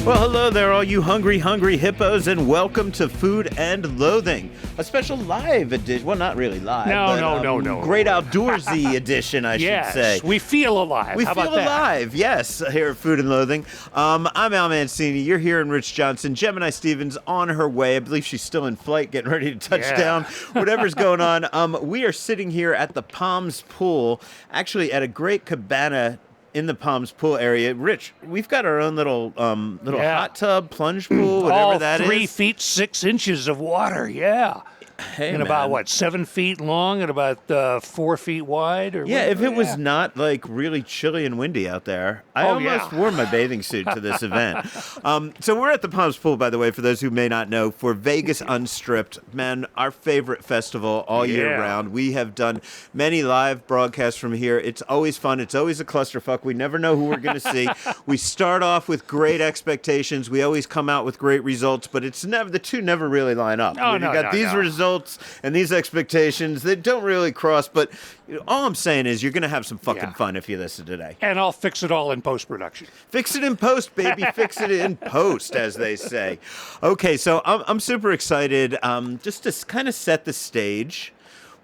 Well, hello there, all you hungry hippos, and welcome to Food and Loathing, a special live edition. Well, not really live. No. Great outdoorsy edition, I should say. Yes, we feel alive. We How feel about that? alive, yes, here at Food and Loathing. I'm Al Mancini. You're here in Rich Johnson. Gemini Stevens on her way. I believe she's still in flight, getting ready to touch down. Whatever's going on. We are sitting here at the Palms Pool, actually at a great cabana in the Palms Pool area. Rich, we've got our own little hot tub, plunge pool, whatever that is. 3 feet 6 inches of water, yeah. Hey, and man. about, 7 feet long and about 4 feet wide? If it was not like really chilly and windy out there, I almost wore my bathing suit to this event. So we're at the Palms Pool, by the way, for those who may not know, for Vegas Unstripped. Man, our favorite festival all year round. We have done many live broadcasts from here. It's always fun. It's always a clusterfuck. We never know who we're going to see. We start off with great expectations. We always come out with great results, but the two never really line up. You got these results and these expectations that don't really cross, but all I'm saying is you're going to have some fucking fun if you listen today. And I'll fix it all in post-production. Fix it in post, baby. Fix it in post, as they say. Okay, so I'm super excited just to kind of set the stage.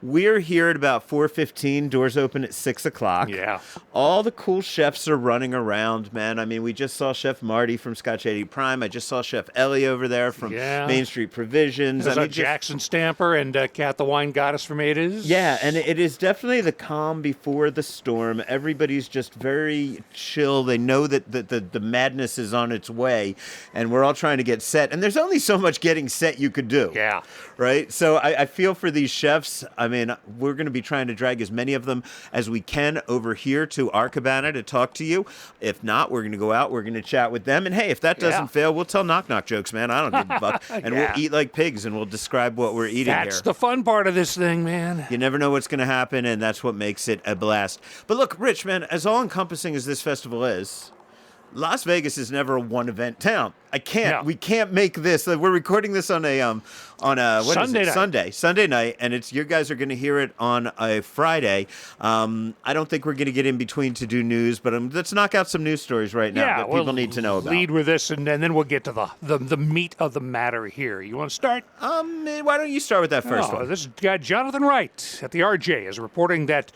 We're here at about 4:15. Doors open at 6 o'clock. Yeah. All the cool chefs are running around, man. I mean, we just saw Chef Marty from Scotch 80 Prime. I just saw Chef Ellie over there from Main Street Provisions. There's Jackson Stamper and Kat the Wine Goddess from Ada's. Yeah, and it is definitely the calm before the storm. Everybody's just very chill. They know that the madness is on its way, and we're all trying to get set. And there's only so much getting set you could do. Yeah. Right? So I feel for these chefs. I mean, we're going to be trying to drag as many of them as we can over here to our cabana to talk to you. If not, we're going to go out. We're going to chat with them. And hey, if that doesn't fail, we'll tell knock-knock jokes, man. I don't give a fuck. And we'll eat like pigs, and we'll describe what we're eating here. That's the fun part of this thing, man. You never know what's going to happen, and that's what makes it a blast. But look, Rich, man, as all-encompassing as this festival is, Las Vegas is never a one-event town. We can't make this. We're recording this on a Sunday night, and you guys are going to hear it on a Friday. I don't think we're going to get in between to do news, but let's knock out some news stories right now that people need to know about. Lead with this, and then we'll get to the meat of the matter here. You want to start? Why don't you start with that first one? This guy Jonathan Wright at the RJ is reporting that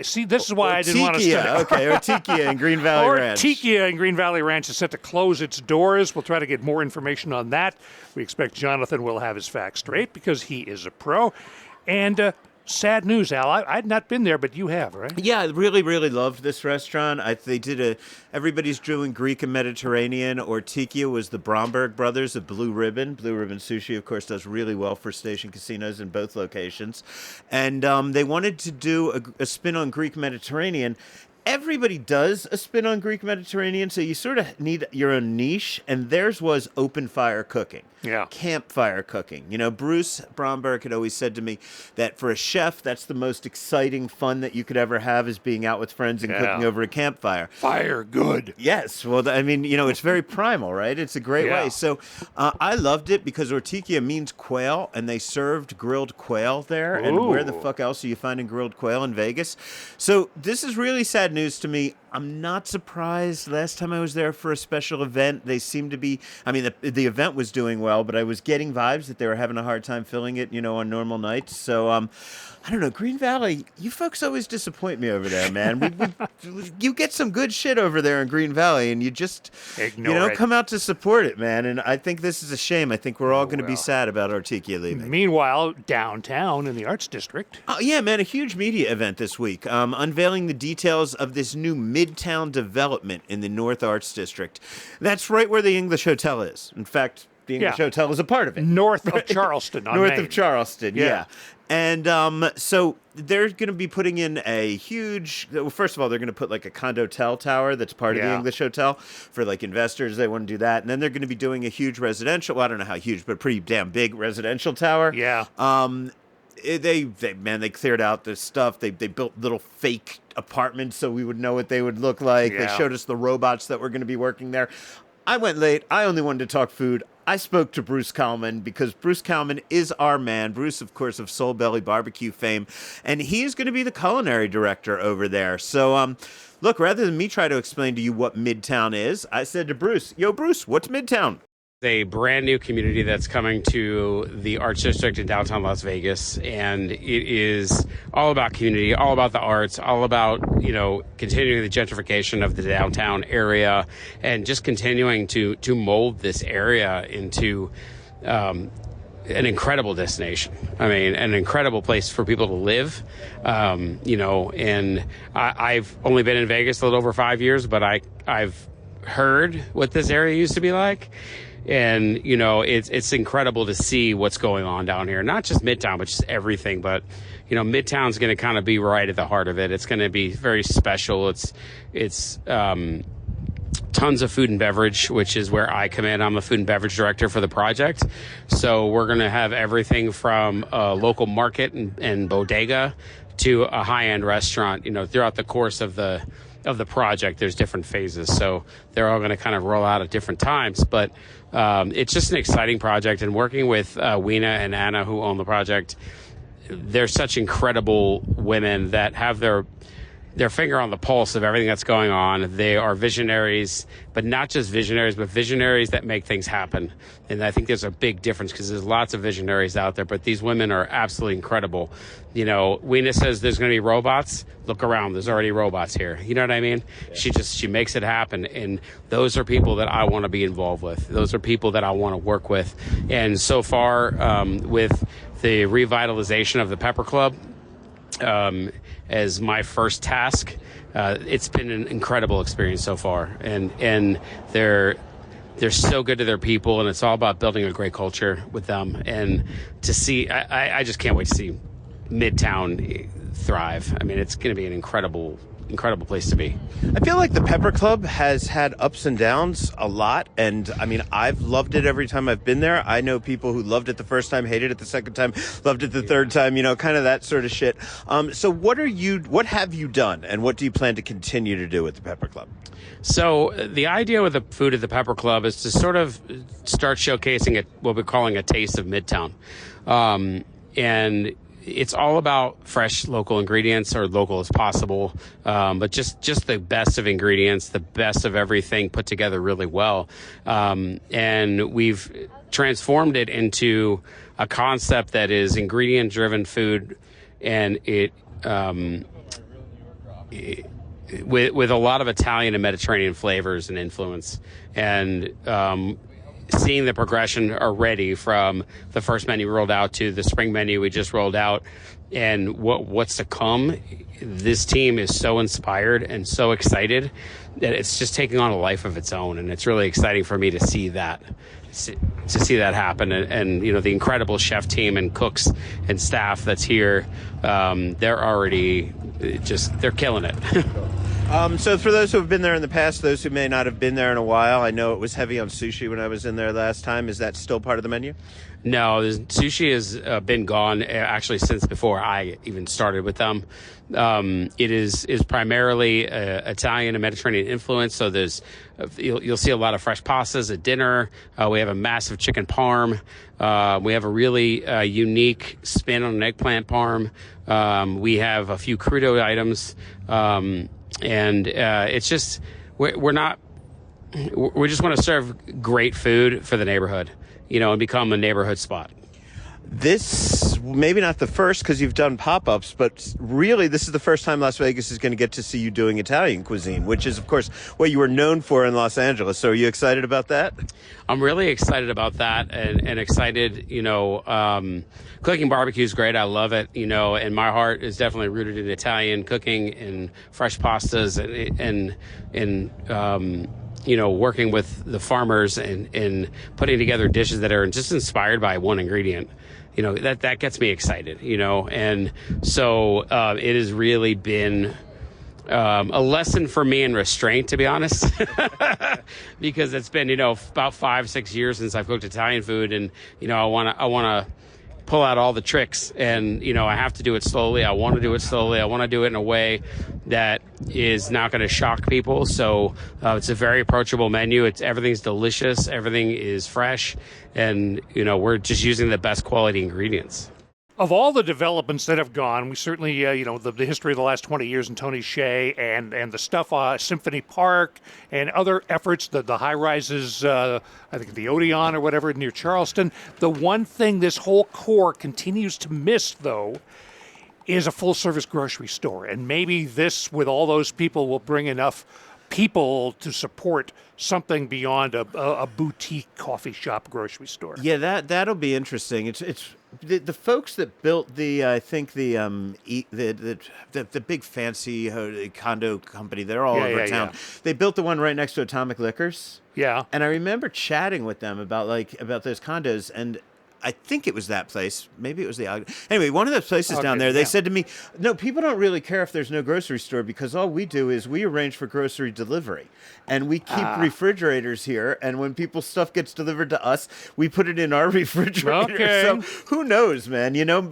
see, this is why I didn't want to start. Okay, Ortikia in Green Valley Ranch. Ortikia in Green Valley Ranch is set to close its doors. We'll try to get more information on that. We expect Jonathan will have his facts straight because he is a pro. And sad news, Al. I'd not been there, but you have, right? Yeah, I really, really loved this restaurant. Everybody's doing Greek and Mediterranean. Ortikia was the Bromberg brothers of Blue Ribbon. Blue Ribbon Sushi, of course, does really well for station casinos in both locations. And they wanted to do a spin on Greek Mediterranean. Everybody does a spin on Greek Mediterranean, so you sort of need your own niche, and theirs was open fire cooking. Yeah. Campfire cooking. You know, Bruce Bromberg had always said to me that for a chef, that's the most exciting fun that you could ever have is being out with friends and cooking over a campfire. Fire good. Yes. Well, I mean, it's very primal, right? It's a great way. So I loved it because Ortikia means quail, and they served grilled quail there. Ooh. And where the fuck else are you finding grilled quail in Vegas? So this is really sad news to me. I'm not surprised. Last time I was there for a special event, they seemed to be, the event was doing well, but I was getting vibes that they were having a hard time filling it, on normal nights. So, I don't know, Green Valley, you folks always disappoint me over there, man. You get some good shit over there in Green Valley, and you just, come out to support it, man. And I think this is a shame. I think we're all going to be sad about Ortikia leaving. Meanwhile, downtown in the Arts District. Oh, yeah, man, a huge media event this week, unveiling the details of this new Midtown development in the North Arts District. That's right where the English Hotel is. In fact, the English Hotel is a part of it. North of Charleston on North Main. of Charleston, yeah. And so they're going to be putting in a huge, first of all, they're going to put like a condotel tower that's part of the English Hotel for like investors. They want to do that. And then they're going to be doing a huge residential, well, I don't know how huge, but pretty damn big residential tower. Yeah. They cleared out the stuff. They built little fake apartments so we would know what they would look like. Yeah. They showed us the robots that were going to be working there. I went late. I only wanted to talk food. I spoke to Bruce Kalman because Bruce Kalman is our man. Bruce, of course, of Soul Belly Barbecue fame, and he is going to be the culinary director over there. So, look, rather than me try to explain to you what Midtown is, I said to Bruce, "Yo, Bruce, what's Midtown?" A brand new community that's coming to the Arts District in downtown Las Vegas, and it is all about community, all about the arts, all about, continuing the gentrification of the downtown area, and just continuing to mold this area into an incredible destination. I mean, an incredible place for people to live. And I've only been in Vegas a little over 5 years, but I've heard what this area used to be like. And, it's incredible to see what's going on down here. Not just Midtown, but just everything. But, Midtown's going to kind of be right at the heart of it. It's going to be very special. It's tons of food and beverage, which is where I come in. I'm a food and beverage director for the project. So we're going to have everything from a local market and bodega to a high-end restaurant, throughout the course of the project. There's different phases, so they're all going to kind of roll out at different times, but it's just an exciting project. And working with Weena and Anna, who own the project, they're such incredible women that have their finger on the pulse of everything that's going on. They are visionaries, but not just visionaries, but visionaries that make things happen. And I think there's a big difference because there's lots of visionaries out there, but these women are absolutely incredible. Weena says there's going to be robots. Look around. There's already robots here. You know what I mean? Yeah. She makes it happen. And those are people that I want to be involved with. Those are people that I want to work with. And so far, with the revitalization of the Pepper Club, as my first task, it's been an incredible experience so far, and they're so good to their people, and it's all about building a great culture with them. And to see, I just can't wait to see Midtown thrive. I mean, it's going to be an incredible place to be. I feel like the Pepper Club has had ups and downs a lot, and I mean, I've loved it every time I've been there. I know people who loved it the first time, hated it the second time, loved it the third time, kind of that sort of shit. So what have you done, and what do you plan to continue to do with the Pepper Club? So the idea with the food at the Pepper Club is to sort of start showcasing what we're calling a taste of Midtown. And it's all about fresh local ingredients, or local as possible, but just the best of ingredients, the best of everything put together really well. And we've transformed it into a concept that is ingredient-driven food, and with a lot of Italian and Mediterranean flavors and influence. And seeing the progression already from the first menu rolled out to the spring menu we just rolled out, and what's to come, this team is so inspired and so excited that it's just taking on a life of its own. And it's really exciting for me to see that happen. And the incredible chef team and cooks and staff that's here, they're already they're killing it. So for those who have been there in the past, those who may not have been there in a while, I know it was heavy on sushi when I was in there last time. Is that still part of the menu? No, sushi has been gone actually since before I even started with them. It is primarily Italian and Mediterranean influence. So you'll see a lot of fresh pastas at dinner. We have a massive chicken parm. We have a really unique spin on an eggplant parm. We have a few crudo items. And it's just we just want to serve great food for the neighborhood, and become a neighborhood spot. This, maybe not the first, because you've done pop-ups, but really this is the first time Las Vegas is going to get to see you doing Italian cuisine, which is, of course, what you were known for in Los Angeles. So are you excited about that? I'm really excited about that, and excited, cooking barbecue is great. I love it, and my heart is definitely rooted in Italian cooking and fresh pastas and working with the farmers and putting together dishes that are just inspired by one ingredient. That gets me excited, and so it has really been a lesson for me in restraint, to be honest, because it's been, about 5-6 years since I've cooked Italian food, and, I want to pull out all the tricks, and I have to do it slowly. I want to do it slowly. I want to do it in a way that is not going to shock people. So it's a very approachable menu. Everything's delicious. Everything is fresh, and we're just using the best quality ingredients. Of all the developments that have gone, we certainly, the history of the last 20 years in Tony Hsieh and the stuff Symphony Park and other efforts, the high-rises, I think the Odeon or whatever near Charleston. The one thing this whole core continues to miss, though, is a full-service grocery store. And maybe this, with all those people, will bring enough people to support something beyond a boutique coffee shop grocery store. Yeah, that'll be interesting. It's the folks that built the big fancy condo company. They're all over town. Yeah. They built the one right next to Atomic Liquors. Yeah, and I remember chatting with them about those condos, and I think it was that place. Maybe it was anyway, one of those places down there, they said to me, no, people don't really care if there's no grocery store because all we do is we arrange for grocery delivery. And we keep refrigerators here. And when people's stuff gets delivered to us, we put it in our refrigerator. Okay. So who knows, man?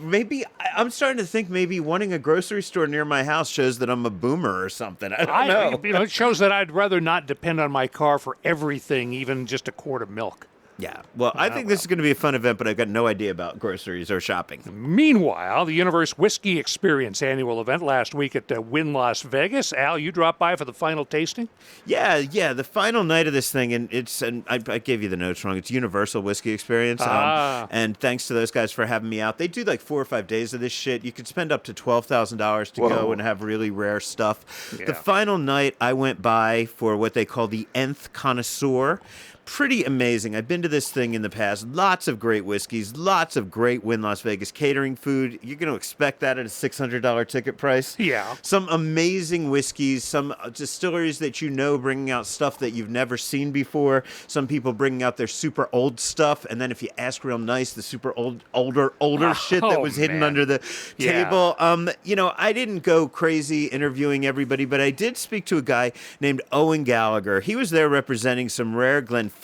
Maybe I'm starting to think maybe wanting a grocery store near my house shows that I'm a boomer or something. I don't know. It shows that I'd rather not depend on my car for everything, even just a quart of milk. Yeah, well, I think this is going to be a fun event, but I've got no idea about groceries or shopping. Meanwhile, the Universe Whiskey Experience annual event last week at Wynn Las Vegas. Al, you dropped by for the final tasting? Yeah, the final night of this thing, and I gave you the notes wrong. It's Universal Whiskey Experience, and thanks to those guys for having me out. They do like 4 or 5 days of this shit. You could spend up to $12,000 to go and have really rare stuff. Yeah. The final night, I went by for what they call the Nth Connoisseur. Pretty amazing. I've been to this thing in the past. Lots of great whiskeys, lots of great Wynn Las Vegas catering food. You're going to expect that at a $600 ticket price. Yeah. Some amazing whiskeys, some distilleries that bringing out stuff that you've never seen before. Some people bringing out their super old stuff, and then if you ask real nice, the super older shit that was hidden under the table. I didn't go crazy interviewing everybody, but I did speak to a guy named Owen Gallagher. He was there representing some rare Glenfiddich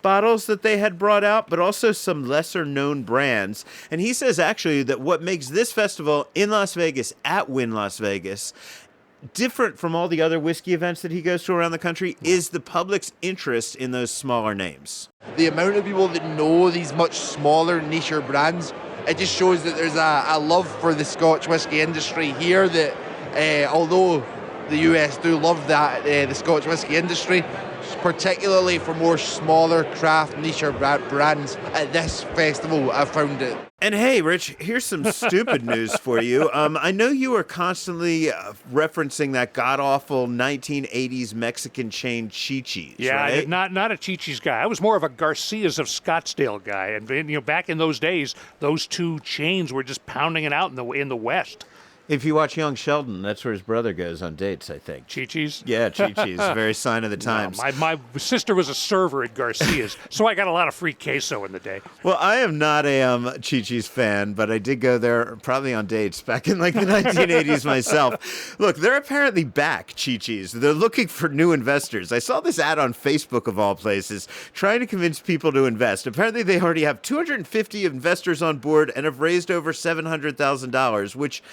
bottles that they had brought out, but also some lesser-known brands. And he says, actually, that what makes this festival in Las Vegas, at Wynn Las Vegas, different from all the other whiskey events that he goes to around the country is the public's interest in those smaller names. The amount of people that know these much smaller, nicher brands, it just shows that there's a love for the Scotch whiskey industry here that, although the US do love that, the Scotch whiskey industry, particularly for more smaller craft niche brands at this festival, I found it. And hey, Rich, here's some stupid news for you. I know you are constantly referencing that god-awful 1980s Mexican chain Chi-Chi's, yeah, right? not a Chi-Chi's guy. I was more of a Garcia's of Scottsdale guy. And back in those days, those two chains were just pounding it out in the West. If you watch Young Sheldon, that's where his brother goes on dates, I think. Chi-Chi's? Yeah, Chi-Chi's. Very sign of the times. No, my sister was a server at Garcia's, so I got a lot of free queso in the day. Well, I am not a Chi-Chi's fan, but I did go there probably on dates back in like the 1980s myself. Look, they're apparently back, Chi-Chi's. They're looking for new investors. I saw this ad on Facebook, of all places, trying to convince people to invest. Apparently, they already have 250 investors on board and have raised over $700,000, which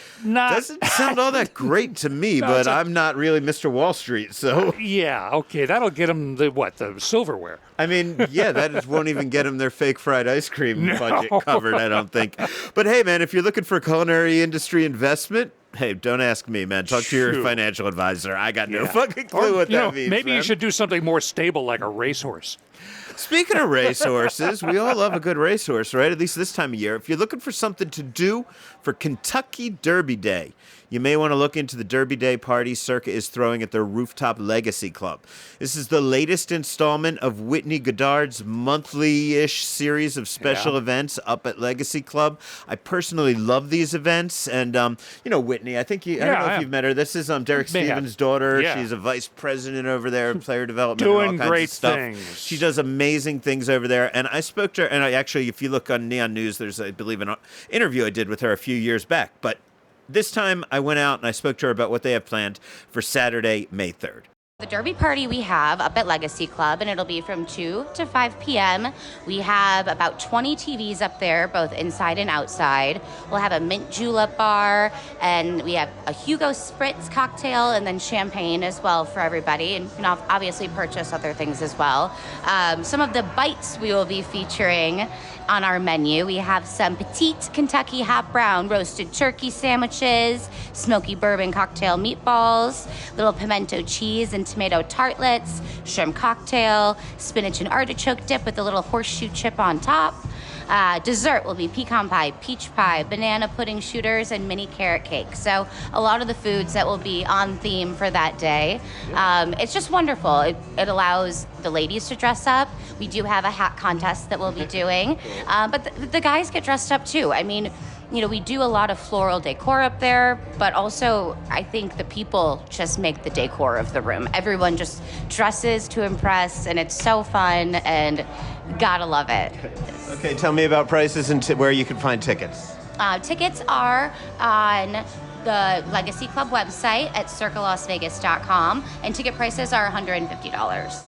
doesn't sound all that great to me, but I'm not really Mr. Wall Street, so... Yeah, okay, that'll get them the silverware. I mean, yeah, won't even get them their fake fried ice cream budget covered, I don't think. But hey, man, if you're looking for culinary industry investment, hey, don't ask me, man. Talk to your financial advisor. I got no fucking clue what that means, maybe man. You should do something more stable like a racehorse. Speaking of racehorses, we all love a good racehorse, right? At least this time of year. If you're looking for something to do for Kentucky Derby Day, you may want to look into the Derby Day party Circa is throwing at their Rooftop Legacy Club. This is the latest installment of Whitney Goddard's monthly-ish series of special events up at Legacy Club. I personally love these events, and Whitney, I don't know if you've met her. This is Derek Stevens' daughter. Yeah. She's a vice president over there in player development, doing and all kinds great of stuff. things. She does amazing things over there, and I spoke to her, and if you look on Neon News, there's, I believe, an interview I did with her a few years back, but this time I went out and I spoke to her about what they have planned for Saturday, May 3rd. The Derby party we have up at Legacy Club, and it'll be from 2 to 5 p.m. We have about 20 TVs up there, both inside and outside. We'll have a mint julep bar, and we have a Hugo Spritz cocktail, and then champagne as well for everybody. And you can obviously purchase other things as well. Some of the bites we will be featuring on our menu. We have some petite Kentucky hot brown roasted turkey sandwiches, smoky bourbon cocktail meatballs, little pimento cheese and tomato tartlets, shrimp cocktail, spinach and artichoke dip with a little horseshoe chip on top. Dessert will be pecan pie, peach pie, banana pudding shooters, and mini carrot cake. So a lot of the foods that will be on theme for that day. It's just wonderful. It allows the ladies to dress up. We do have a hat contest that we'll be doing. But the guys get dressed up too. I mean, you know, we do a lot of floral decor up there, but also I think the people just make the decor of the room. Everyone just dresses to impress, and it's so fun, and gotta love it. Okay, tell me about prices and where you can find tickets. Tickets are on the Legacy Club website at circalasvegas.com, and ticket prices are $150.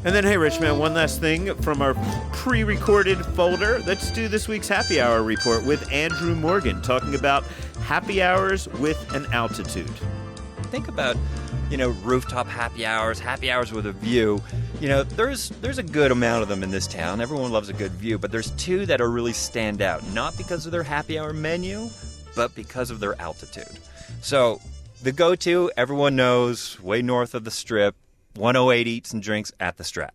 And then, hey, Rich Man, one last thing from our pre-recorded folder. Let's do this week's Happy Hour report with Andrew Morgan, talking about happy hours with an altitude. Think about, rooftop happy hours with a view. There's a good amount of them in this town. Everyone loves a good view, but there's two that are really stand out, not because of their happy hour menu, but because of their altitude. So the go-to, everyone knows, way north of the Strip, 108 Eats and Drinks at the Strat.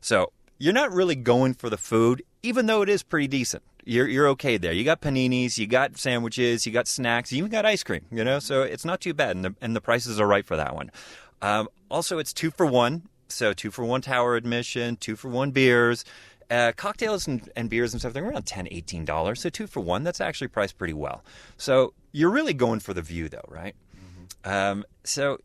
So you're not really going for the food, even though it is pretty decent. You're okay there. You got paninis, you got sandwiches, you got snacks, you even got ice cream, so it's not too bad, and the prices are right for that one. Also, it's 2 for 1, so 2 for 1 tower admission, 2 for 1 beers. Cocktails and beers and stuff, they're around $10, $18, so 2 for 1, that's actually priced pretty well. So you're really going for the view, though, right? Mm-hmm. So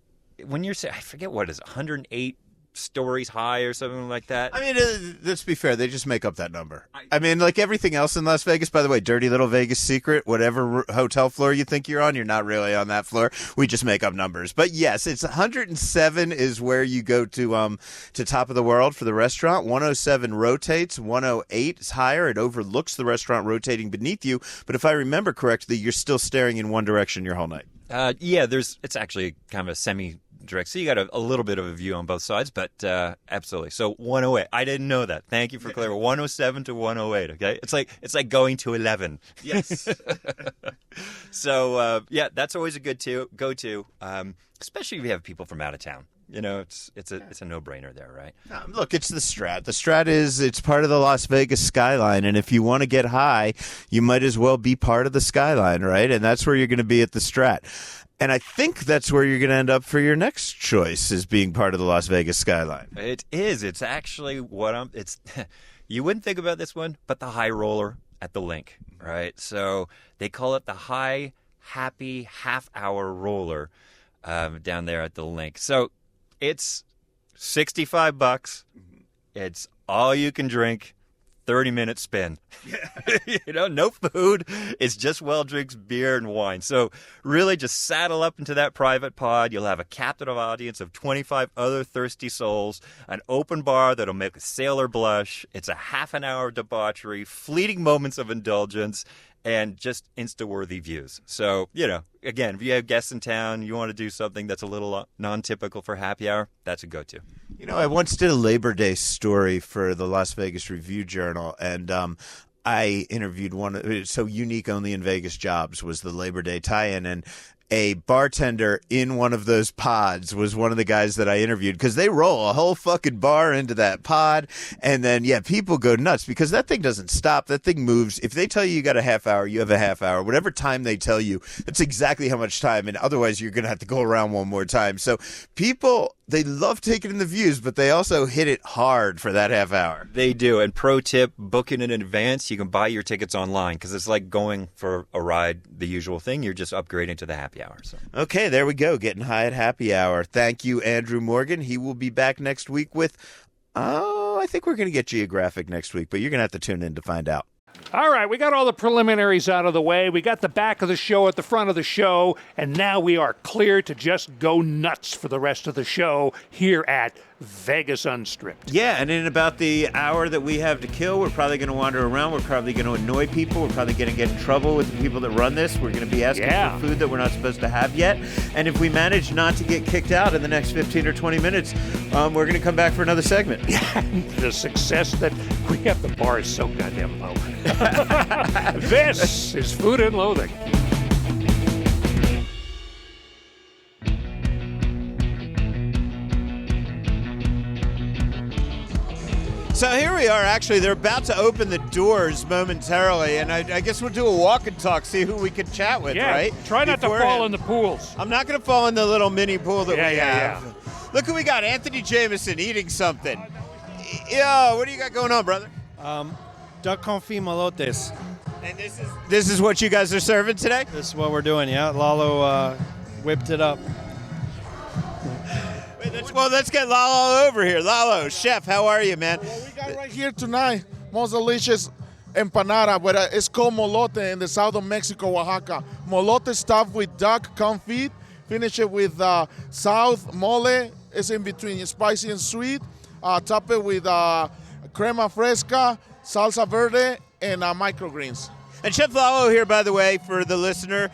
when you're saying, I forget what it is, 108 stories high or something like that. I mean, let's be fair. They just make up that number. I mean, like everything else in Las Vegas, by the way, dirty little Vegas secret, whatever hotel floor you think you're on, you're not really on that floor. We just make up numbers. But yes, it's 107 is where you go to Top of the World for the restaurant. 107 rotates. 108 is higher. It overlooks the restaurant rotating beneath you. But if I remember correctly, you're still staring in one direction your whole night. It's actually kind of a semi-direct, so you got a little bit of a view on both sides, but absolutely. So 108, I didn't know that. Thank you for clarifying. 107 to 108. Okay, it's like going to 11. Yes. So that's always a good go-to, especially if you have people from out of town. It's a no-brainer there, right? Look, it's the Strat. The Strat it's part of the Las Vegas skyline, and if you want to get high, you might as well be part of the skyline, right? And that's where you're going to be at the Strat. And I think that's where you're going to end up for your next choice, is being part of the Las Vegas skyline. It is. It's actually you wouldn't think about this one, but the high roller at the Link, right? So they call it the high happy half-hour roller down there at the Link. So it's $65. It's all you can drink, 30-minute spin. No food. It's just well drinks, beer, and wine. So really just saddle up into that private pod. You'll have a captive audience of 25 other thirsty souls, an open bar that'll make a sailor blush. It's a half an hour of debauchery, fleeting moments of indulgence, and just Insta-worthy views. So, again, if you have guests in town, you want to do something that's a little non-typical for happy hour, that's a go-to. I once did a Labor Day story for the Las Vegas Review-Journal, and I interviewed so unique only in Vegas jobs was the Labor Day tie-in, and a bartender in one of those pods was one of the guys that I interviewed, because they roll a whole fucking bar into that pod, and then people go nuts because that thing doesn't stop. That thing moves. If they tell you got a half hour, you have a half hour. Whatever time they tell you, that's exactly how much time, and otherwise you're gonna have to go around one more time. So people, they love taking in the views, but they also hit it hard for that half hour. They do. And pro tip, booking in advance. You can buy your tickets online, because it's like going for a ride, the usual thing. You're just upgrading to the happy hour. So. Okay, there we go. Getting high at happy hour. Thank you, Andrew Morgan. He will be back next week with, I think we're going to get geographic next week, but you're going to have to tune in to find out. All right, we got all the preliminaries out of the way. We got the back of the show at the front of the show, and now we are clear to just go nuts for the rest of the show here at Vegas Unstripped. Yeah, and in about the hour that we have to kill, we're probably going to wander around. We're probably going to annoy people. We're probably going to get in trouble with the people that run this. We're going to be asking for food that we're not supposed to have yet. And if we manage not to get kicked out in the next 15 or 20 minutes, we're going to come back for another segment. The success that we have, the bar is so goddamn low. This is Food and Loathing. So here we are. Actually, they're about to open the doors momentarily, and I guess we'll do a walk and talk, see who we can chat with, right? Try not to fall in the pools. I'm not going to fall in the little mini pool that we have. Look who we got, Anthony Jameson eating something. Yo, what do you got going on, brother? Duck confit malotes. And this is what you guys are serving today? This is what we're doing, yeah. Lalo whipped it up. Let's get Lalo over here. Lalo, chef, how are you, man? Well, we got right here tonight, most delicious empanada, but it's called molote in the south of Mexico, Oaxaca. Molote stuffed with duck confit, finish it with south mole. It's in between spicy and sweet. Top it with crema fresca, salsa verde, and microgreens. And Chef Lalo here, by the way, for the listener.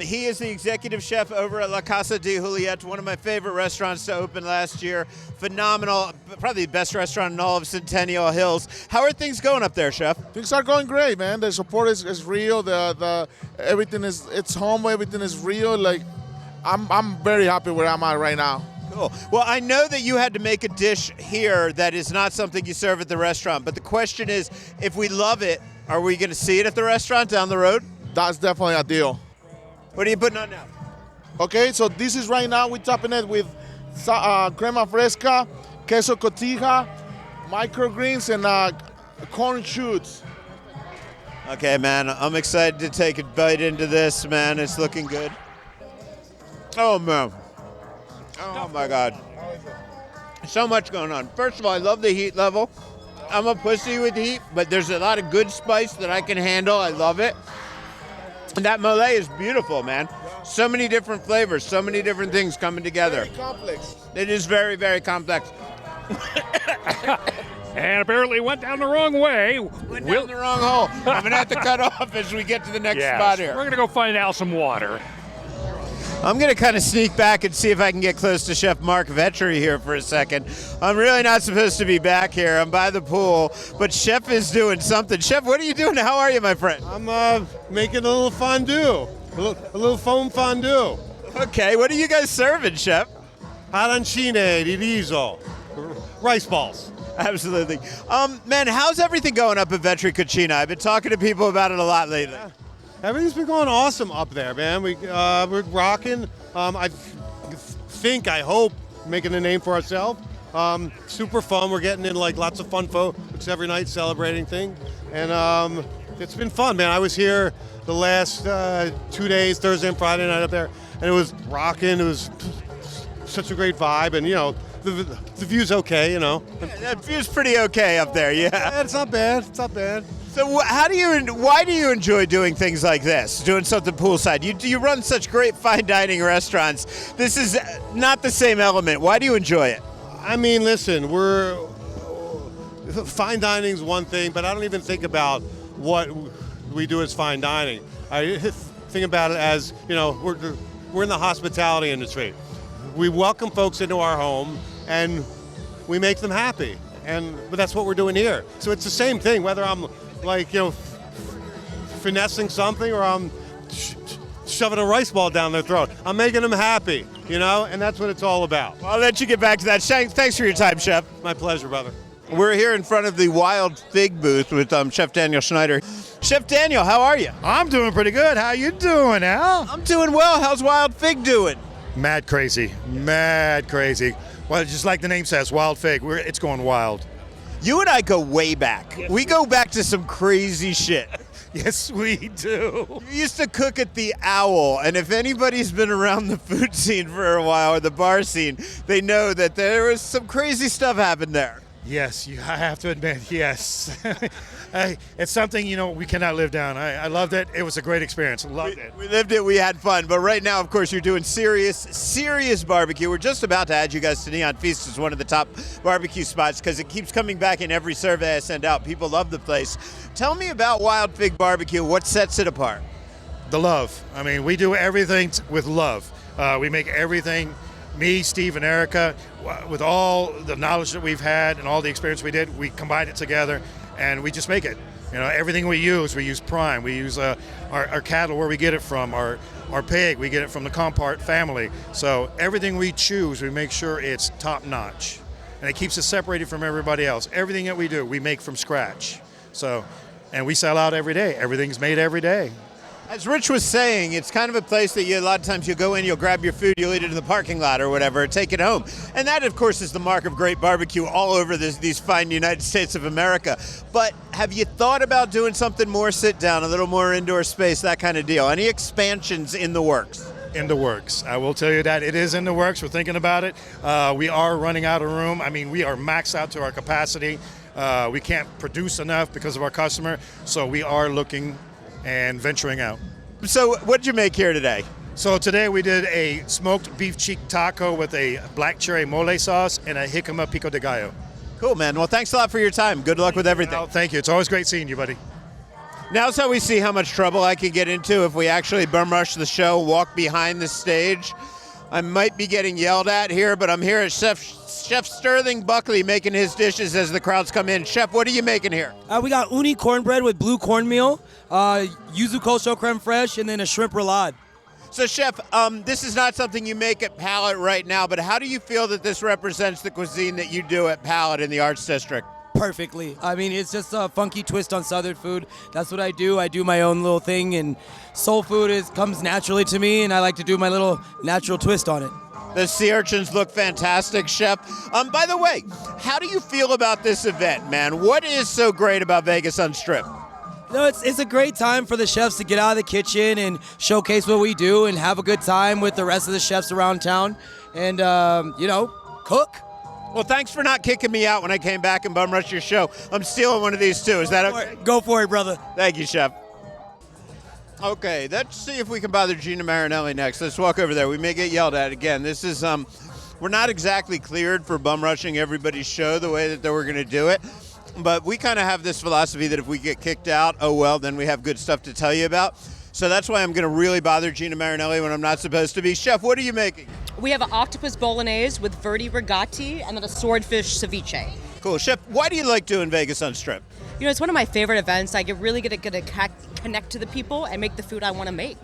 He is the executive chef over at La Casa de Juliet, one of my favorite restaurants to open last year. Phenomenal, probably the best restaurant in all of Centennial Hills. How are things going up there, Chef? Things are going great, man. The support is real. The everything it's home. Everything is real. Like I'm very happy where I'm at right now. Cool. Well, I know that you had to make a dish here that is not something you serve at the restaurant, but the question is, if we love it, are we going to see it at the restaurant down the road? That's definitely a deal. What are you putting on now? Okay, so this is right now, we're topping it with crema fresca, queso cotija, microgreens, and corn shoots. Okay, man, I'm excited to take a bite into this, man. It's looking good. Oh, man. Oh, my God. So much going on. First of all, I love the heat level. I'm a pussy with heat, but there's a lot of good spice that I can handle. I love it. And that mole is beautiful, man. So many different flavors, so many different things coming together. Very complex. It is very, very complex. And apparently went down the wrong way. Went down the wrong hole. I'm going to have to cut off as we get to the next spot here. We're going to go find Al some water. I'm going to kind of sneak back and see if I can get close to Chef Mark Vetri here for a second. I'm really not supposed to be back here. I'm by the pool, but Chef is doing something. Chef, what are you doing? How are you, my friend? I'm making a little fondue, a little foam fondue. Okay, what are you guys serving, Chef? Arancine di riso, rice balls. Absolutely. Man, how's everything going up at Vetri Cucina? I've been talking to people about it a lot lately. Everything's been going awesome up there, man. We're rocking. I hope, making a name for ourselves. Super fun. We're getting in like lots of fun folks every night celebrating things. And it's been fun, man. I was here the last 2 days, Thursday and Friday night up there, and it was rocking. It was such a great vibe. And, you know, the view's okay, you know. Yeah, that view's pretty okay up there, yeah. It's not bad. It's not bad. So why do you enjoy doing things like this, doing something poolside? You run such great fine dining restaurants. This is not the same element. Why do you enjoy it? I mean, listen, fine dining's one thing, but I don't even think about what we do as fine dining. I think about it as, you know, we're in the hospitality industry. We welcome folks into our home and we make them happy. But that's what we're doing here. So it's the same thing, whether I'm like, you know, finessing something or I'm shoving a rice ball down their throat. I'm making them happy, you know, and that's what it's all about. Well, I'll let you get back to that. Thanks for your time, Chef. My pleasure, brother. We're here in front of the Wild Fig booth with Chef Daniel Schneider. Chef Daniel, how are you? I'm doing pretty good. How you doing, Al? I'm doing well. How's Wild Fig doing? Mad crazy. Well, just like the name says, Wild Fig. It's going wild. You and I go way back. Yes, we go back to some crazy shit. Yes, we do. You used to cook at the Owl, and if anybody's been around the food scene for a while, or the bar scene, they know that there was some crazy stuff happened there. Yes, I have to admit, yes. It's something, we cannot live down. I loved it. It was a great experience. Loved it. We lived it. We had fun. But right now, of course, you're doing serious barbecue. We're just about to add you guys to Neon Feast as one of the top barbecue spots because it keeps coming back in every survey I send out. People love the place. Tell me about Wild Fig Barbecue. What sets it apart? The love. I mean, we do everything with love. We make everything. Me, Steve, and Erica, with all the knowledge that we've had and all the experience we did, we combine it together and we just make it. Everything we use prime. We use our cattle where we get it from, our pig, we get it from the Compart family. So everything we choose, we make sure it's top notch. And it keeps us separated from everybody else. Everything that we do, we make from scratch. So, and we sell out every day. Everything's made every day. As Rich was saying, it's kind of a place that a lot of times you'll go in, you'll grab your food, you'll eat it in the parking lot or whatever, take it home. And that, of course, is the mark of great barbecue all over these fine United States of America. But have you thought about doing something more sit down, a little more indoor space, that kind of deal? Any expansions in the works? In the works. I will tell you that it is in the works. We're thinking about it. We are running out of room. I mean, we are maxed out to our capacity. We can't produce enough because of our customer. So we are looking and venturing out. So what did you make here today? So today we did a smoked beef cheek taco with a black cherry mole sauce and a jicama pico de gallo. Cool, man. Well, thanks a lot for your time. Good luck with everything. Oh, thank you. It's always great seeing you, buddy. Now's how we see how much trouble I could get into if we actually bum rush the show, walk behind the stage. I might be getting yelled at here, but I'm here at Chef Sterling Buckley making his dishes as the crowds come in. Chef, what are you making here? We got uni cornbread with blue cornmeal, yuzu kosho creme fraiche, and then a shrimp roulade. So, Chef, this is not something you make at Palette right now, but how do you feel that this represents the cuisine that you do at Palette in the Arts District? Perfectly. I mean, it's just a funky twist on Southern food. That's what I do. I do my own little thing, and soul food comes naturally to me, and I like to do my little natural twist on it. The sea urchins look fantastic, Chef. By the way, how do you feel about this event, man? What is so great about Vegas Unstripped? No, it's a great time for the chefs to get out of the kitchen and showcase what we do and have a good time with the rest of the chefs around town and, cook. Well, thanks for not kicking me out when I came back and bum rushed your show. I'm stealing one of these too. Is that okay? Go for it, brother. Thank you, Chef. Okay, let's see if we can bother Gina Marinelli next. Let's walk over there. We may get yelled at again. This is, we're not exactly cleared for bum rushing everybody's show the way that we're going to do it. But we kind of have this philosophy that if we get kicked out, oh well, then we have good stuff to tell you about. So that's why I'm going to really bother Gina Marinelli when I'm not supposed to be. Chef, what are you making? We have an octopus bolognese with verdi rigati and then a swordfish ceviche. Cool. Chef, why do you like doing Vegas Unstripped? It's one of my favorite events. I really get to connect to the people and make the food I want to make.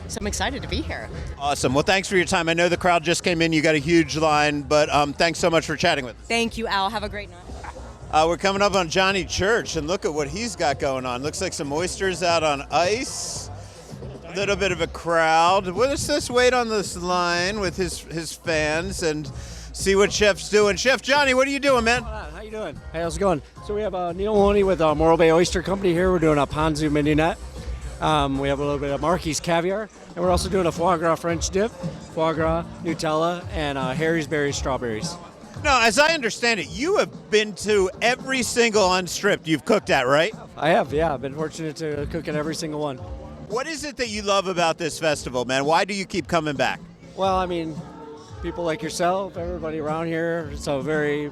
So I'm excited to be here. Awesome. Well, thanks for your time. I know the crowd just came in. You got a huge line, but thanks so much for chatting with us. Thank you, Al. Have a great night. We're coming up on Johnny Church, and look at what he's got going on. Looks like some oysters out on ice. A little bit of a crowd. Let's just wait on this line with his fans and see what Chef's doing. Chef Johnny, what are you doing, man? How you doing? Hey, how's it going? So we have Neil Maloney with Morro Bay Oyster Company here. We're doing a ponzu mignonette. We have a little bit of Marquise caviar, and we're also doing a foie gras French dip, foie gras, Nutella, and Harry's berries strawberries. No, as I understand it, you have been to every single Unstripped you've cooked at, right? I have, yeah. I've been fortunate to cook at every single one. What is it that you love about this festival, man? Why do you keep coming back? Well, I mean, people like yourself, everybody around here. It's a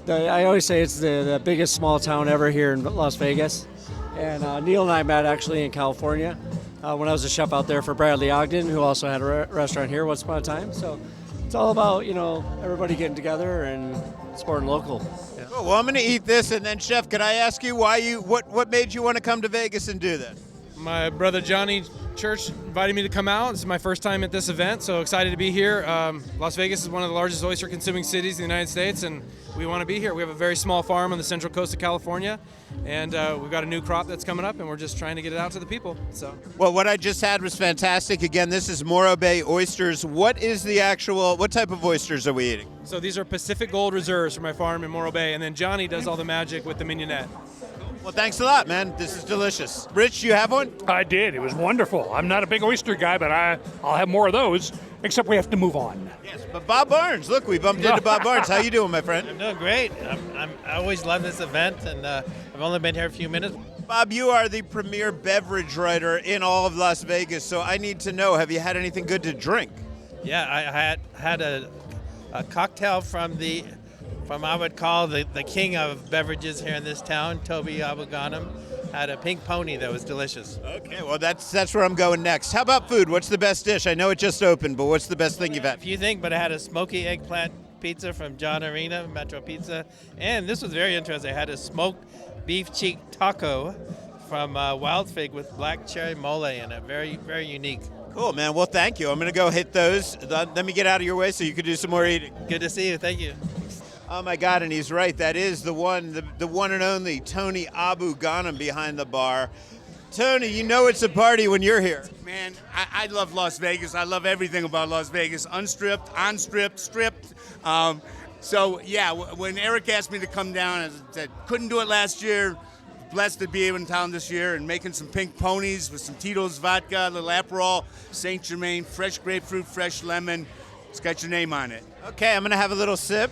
I always say it's the biggest small town ever here in Las Vegas. And Neil and I met actually in California when I was a chef out there for Bradley Ogden, who also had a restaurant here once upon a time. So it's all about, everybody getting together and supporting local. Yeah. Cool. Well, I'm going to eat this, and then, Chef, could I ask you what made you want to come to Vegas and do this? My brother Johnny Church invited me to come out. This is my first time at this event, so excited to be here. Las Vegas is one of the largest oyster-consuming cities in the United States, and we want to be here. We have a very small farm on the central coast of California, and we've got a new crop that's coming up, and we're just trying to get it out to the people. So. Well, what I just had was fantastic. Again, this is Morro Bay oysters. What type of oysters are we eating? So these are Pacific Gold Reserves from my farm in Morro Bay, and then Johnny does all the magic with the mignonette. Well, thanks a lot, man. This is delicious. Rich, you have one? I did. It was wonderful. I'm not a big oyster guy, but I'll have more of those, except we have to move on. Yes, but Bob Barnes, look, we bumped into Bob Barnes. How you doing, my friend? I'm doing great. I always love this event, and I've only been here a few minutes. Bob, you are the premier beverage writer in all of Las Vegas, so I need to know, have you had anything good to drink? Yeah, I had a cocktail from I would call the king of beverages here in this town, Toby Abou-Ghanem. Had a pink pony that was delicious. Okay, well that's where I'm going next. How about food? What's the best dish? I know it just opened, but what's the best thing you've had? A few things, but I had a smoky eggplant pizza from John Arena, Metro Pizza, and this was very interesting. I had a smoked beef cheek taco from Wild Fig with black cherry mole in it. Very, very unique. Cool, man. Well, thank you. I'm going to go hit those. Let me get out of your way so you can do some more eating. Good to see you. Thank you. Oh, my God, and he's right. That is the one and only Tony Abou-Ghanem behind the bar. Tony, you know it's a party when you're here. Man, I love Las Vegas. I love everything about Las Vegas. Unstripped, unstripped, stripped. So, yeah, when Eric asked me to come down, I said, couldn't do it last year. Blessed to be in town this year and making some pink ponies with some Tito's vodka, a little Aperol, Saint Germain, fresh grapefruit, fresh lemon. It's got your name on it. Okay, I'm going to have a little sip.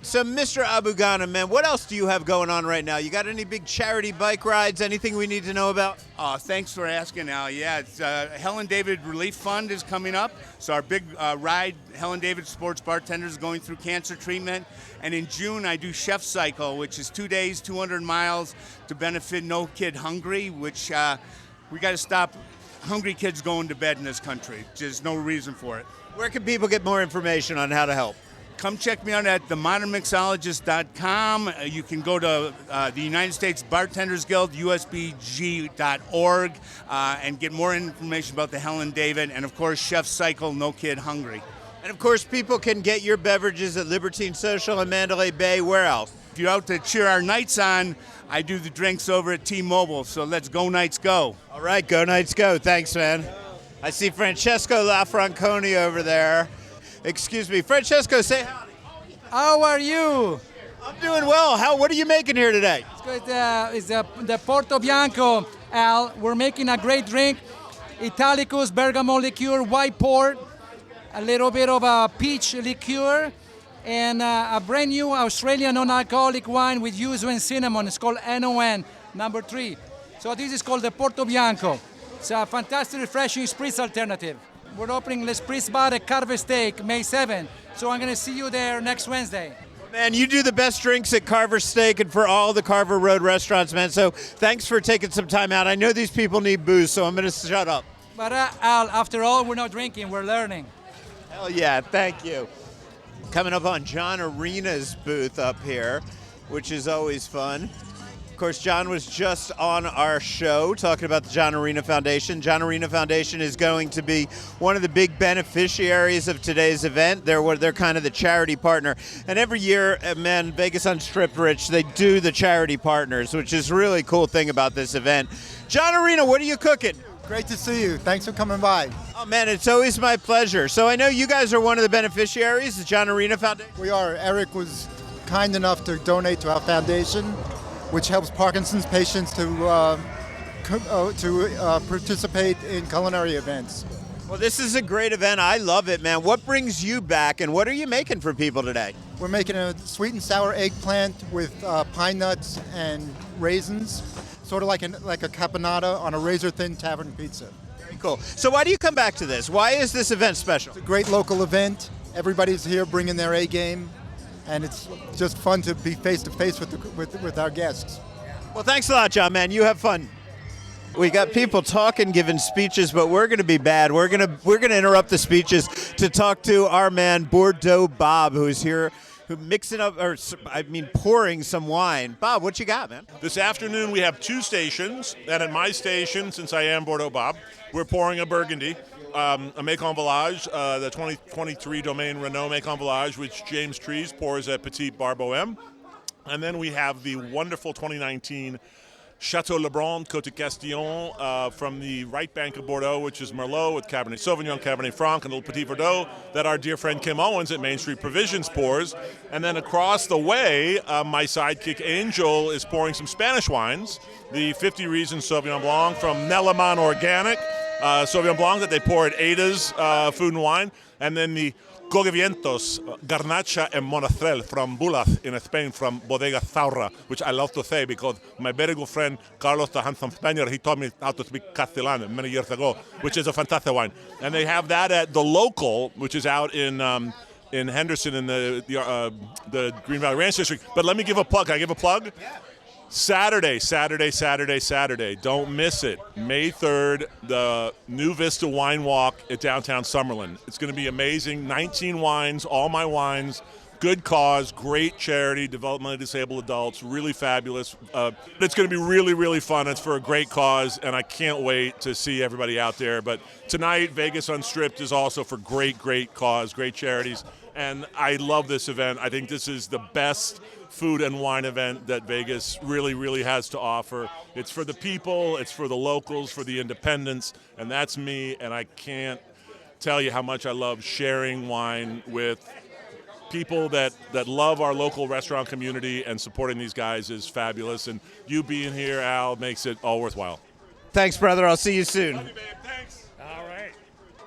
So, Mr. Abou-Ghanem, man, what else do you have going on right now? You got any big charity bike rides? Anything we need to know about? Thanks for asking, Al. Yeah, it's Helen David Relief Fund is coming up. So our big ride, Helen David Sports Bartenders going through cancer treatment. And in June, I do Chef Cycle, which is 2 days, 200 miles to benefit No Kid Hungry, which we got to stop hungry kids going to bed in this country. There's no reason for it. Where can people get more information on how to help? Come check me out at themodernmixologist.com. You can go to the United States Bartenders Guild, usbg.org, and get more information about the Helen David, and of course, Chef Cycle, No Kid Hungry. And of course, people can get your beverages at Libertine Social in Mandalay Bay. Where else? If you're out to cheer our Knights on, I do the drinks over at T-Mobile, so let's go Knights go. All right, go Knights go. Thanks, man. I see Francesco Lafranconi over there. Excuse me. Francesco, say howdy. How are you? I'm doing well. What are you making here today? It's the Porto Bianco, Al. We're making a great drink. Italicus, bergamot liqueur, white port, a little bit of a peach liqueur, and a brand new Australian non-alcoholic wine with yuzu and cinnamon. It's called NON, number 3. So this is called the Porto Bianco. It's a fantastic, refreshing spritz alternative. We're opening Les Spritz Bar at Carver Steak, May 7th. So I'm going to see you there next Wednesday. Man, you do the best drinks at Carver Steak and for all the Carver Road restaurants, man. So thanks for taking some time out. I know these people need booze, so I'm going to shut up. But Al, after all, we're not drinking, we're learning. Hell yeah, thank you. Coming up on John Arena's booth up here, which is always fun. Of course, John was just on our show talking about the John Arena Foundation. John Arena Foundation is going to be one of the big beneficiaries of today's event. They're kind of the charity partner. And every year, man, Vegas Unstripped, Rich, they do the charity partners, which is a really cool thing about this event. John Arena, what are you cooking? Great to see you. Thanks for coming by. Oh, man, it's always my pleasure. So I know you guys are one of the beneficiaries, the John Arena Foundation. We are. Eric was kind enough to donate to our foundation, which helps Parkinson's patients to participate in culinary events. Well, this is a great event. I love it, man. What brings you back, and what are you making for people today? We're making a sweet and sour eggplant with pine nuts and raisins, sort of like a caponata on a razor-thin tavern pizza. Very cool. So why do you come back to this? Why is this event special? It's a great local event. Everybody's here bringing their A game. And it's just fun to be face-to-face with our guests. Well, thanks a lot, John, man. You have fun. We got people talking, giving speeches, but we're going to be bad. We're going to interrupt the speeches to talk to our man Bordeaux Bob, who's here, pouring some wine. Bob, what you got, man? This afternoon we have 2 stations, and at my station, since I am Bordeaux Bob, we're pouring a Burgundy. A Macon Village, the 2023 Domaine Renault Macon Village, which James Trees pours at Petit Bar Bohème. And then we have the wonderful 2019 Chateau Lebrun, Côte Castillon, from the right bank of Bordeaux, which is Merlot with Cabernet Sauvignon, Cabernet Franc, and a little Petit Verdot that our dear friend Kim Owens at Main Street Provisions pours. And then across the way, my sidekick Angel is pouring some Spanish wines. The 50 Reasons Sauvignon Blanc from Nelaman Organic Sauvignon Blanc that they pour at Ada's Food and Wine. And then the Cogevientos, Garnacha and Monastrell from Bulath in Spain from Bodega Thaura, which I love to say because my very good friend Carlos the handsome Spaniard, he taught me how to speak Castellano many years ago, which is a fantastic wine. And they have that at The Local, which is out in Henderson in the Green Valley Ranch District. But let me give a plug. Can I give a plug? Yeah. Saturday. Don't miss it. May 3rd, the New Vista Wine Walk at downtown Summerlin. It's going to be amazing. 19 wines, all my wines. Good cause, great charity, developmentally disabled adults, really fabulous. It's going to be really, really fun. It's for a great cause, and I can't wait to see everybody out there. But tonight, Vegas Unstripped is also for great, great cause, great charities. And I love this event. I think this is the best food and wine event that Vegas really, really has to offer. It's for the people, it's for the locals, for the independents, and that's me, and I can't tell you how much I love sharing wine with people that love our local restaurant community, and supporting these guys is fabulous, and you being here, Al, makes it all worthwhile. Thanks, brother. I'll see you soon. Love you, babe. Thanks. All right.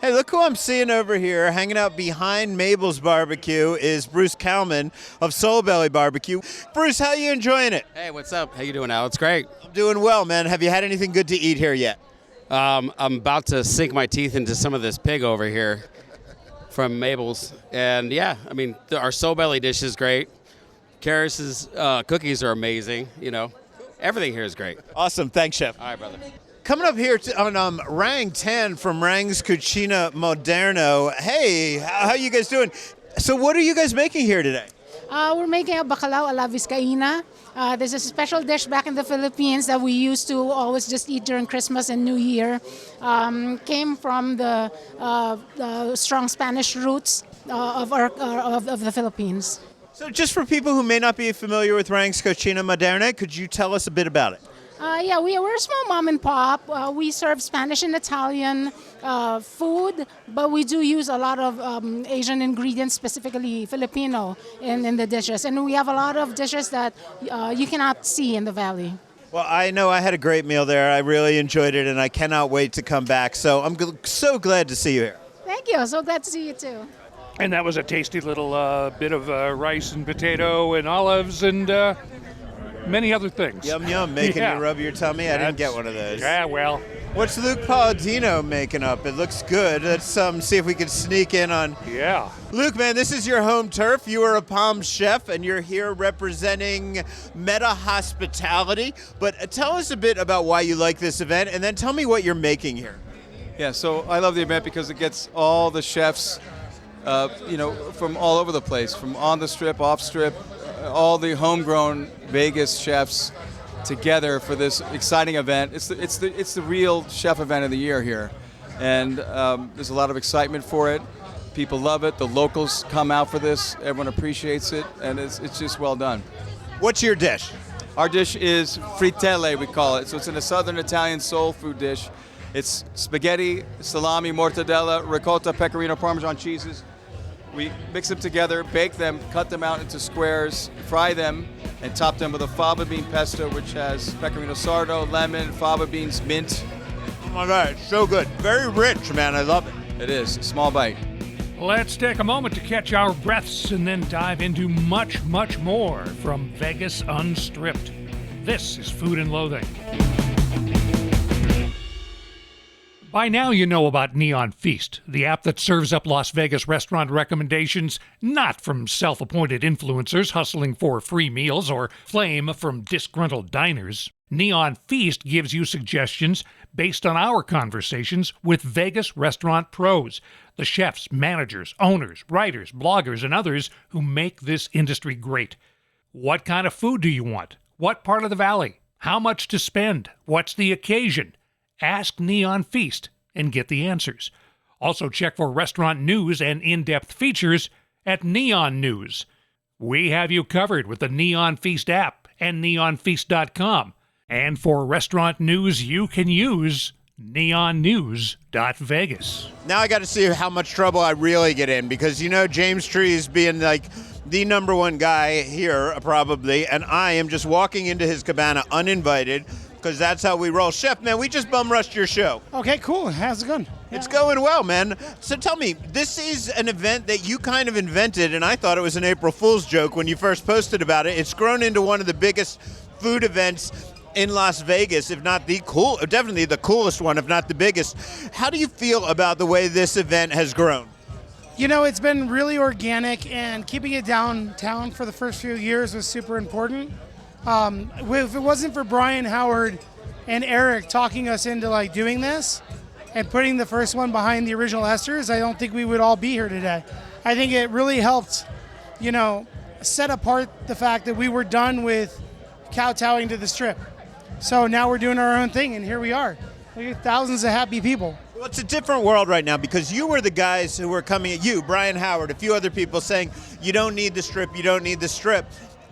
Hey, look who I'm seeing over here, hanging out behind Mabel's Barbecue is Bruce Kalman of Soul Belly Barbecue. Bruce, how you enjoying it? Hey, what's up? How you doing, Al? It's great. I'm doing well, man. Have you had anything good to eat here yet? I'm about to sink my teeth into some of this pig over here from Mabel's. And yeah, I mean, our Soul Belly dish is great. Karis's cookies are amazing. You know, everything here is great. Awesome. Thanks, Chef. All right, brother. Coming up here on Rang 10 from Rang's Cucina Moderno. Hey, how you guys doing? So what are you guys making here today? We're making a bacalao a la Vizcaína. There's a special dish back in the Philippines that we used to always just eat during Christmas and New Year. Came from the strong Spanish roots of the Philippines. So just for people who may not be familiar with Rang's Cucina Moderna, could you tell us a bit about it? Yeah, we're a small mom and pop. We serve Spanish and Italian food, but we do use a lot of Asian ingredients, specifically Filipino, in the dishes. And we have a lot of dishes that you cannot see in the valley. Well, I know I had a great meal there. I really enjoyed it, and I cannot wait to come back. So I'm so glad to see you here. Thank you. So glad to see you, too. And that was a tasty little bit of rice and potato and olives and many other things. Yum, yum, making you rub your tummy. I didn't get one of those. Yeah, well. What's Luke Palladino making up? It looks good. Let's see if we can sneak in on. Yeah. Luke, man, this is your home turf. You are a Palm chef, and you're here representing Meta Hospitality. But tell us a bit about why you like this event, and then tell me what you're making here. Yeah, so I love the event because it gets all the chefs, from all over the place, from on the strip, off strip, all the homegrown Vegas chefs together for this exciting event. It's the real chef event of the year here, and there's a lot of excitement for it. People love it. The locals come out for this. Everyone appreciates it, and it's just well done. What's your dish? Our dish is frittelle, we call it. So it's in a southern Italian soul food dish. It's spaghetti, salami, mortadella, ricotta, pecorino, parmesan cheeses. We mix them together, bake them, cut them out into squares, fry them, and top them with a fava bean pesto, which has pecorino sardo, lemon, fava beans, mint. Oh my God, it's so good. Very rich, man. I love it. It is. Small bite. Let's take a moment to catch our breaths and then dive into much, much more from Vegas Unstripped. This is Food and Loathing. By now you know about Neon Feast, the app that serves up Las Vegas restaurant recommendations not from self-appointed influencers hustling for free meals or flame from disgruntled diners. Neon Feast gives you suggestions based on our conversations with Vegas restaurant pros, the chefs, managers, owners, writers, bloggers, and others who make this industry great. What kind of food do you want? What part of the valley? How much to spend? What's the occasion? Ask Neon Feast and get the answers. Also check for restaurant news and in-depth features at Neon News. We have you covered with the Neon Feast app and neonfeast.com. And for restaurant news you can use, neonnews.vegas. Now I got to see how much trouble I really get in, because James Trees being like the number one guy here probably, and I am just walking into his cabana uninvited, because that's how we roll. Chef, man, we just bum rushed your show. Okay, cool. How's it going? It's going well, man. So tell me, this is an event that you kind of invented, and I thought it was an April Fool's joke when you first posted about it. It's grown into one of the biggest food events in Las Vegas, if not definitely the coolest one, if not the biggest. How do you feel about the way this event has grown? It's been really organic, and keeping it downtown for the first few years was super important. If it wasn't for Brian Howard and Eric talking us into doing this and putting the first one behind the original Esther's, I don't think we would all be here today. I think it really helped, set apart the fact that we were done with kowtowing to the Strip. So now we're doing our own thing, and here we are. We have thousands of happy people. Well, it's a different world right now, because you were the guys who were coming at you, Brian Howard, a few other people saying, you don't need the Strip, you don't need the Strip.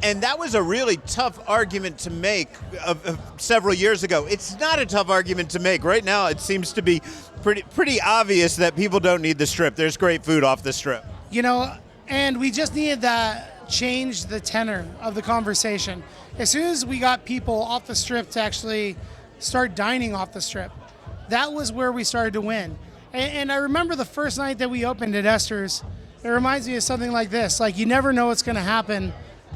And that was a really tough argument to make several years ago. It's not a tough argument to make. Right now, it seems to be pretty obvious that people don't need the Strip. There's great food off the Strip. And we just needed that change the tenor of the conversation. As soon as we got people off the Strip to actually start dining off the Strip, that was where we started to win. And I remember the first night that we opened at Esther's, it reminds me of something like this. You never know what's going to happen,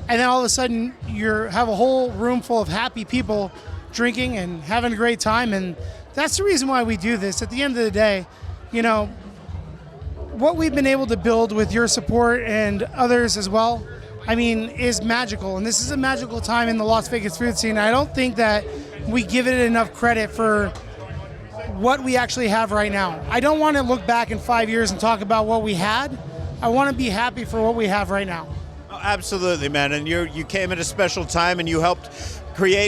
and then all of a sudden you have a whole room full of happy people drinking and having a great time, and that's the reason why we do this. At the end of the day, what we've been able to build with your support and others as well, is magical. And this is a magical time in the Las Vegas food scene. I don't think that we give it enough credit for what we actually have right now. I don't want to look back in 5 years and talk about what we had. I want to be happy for what we have right now. Oh, absolutely, man. And you came at a special time, and you helped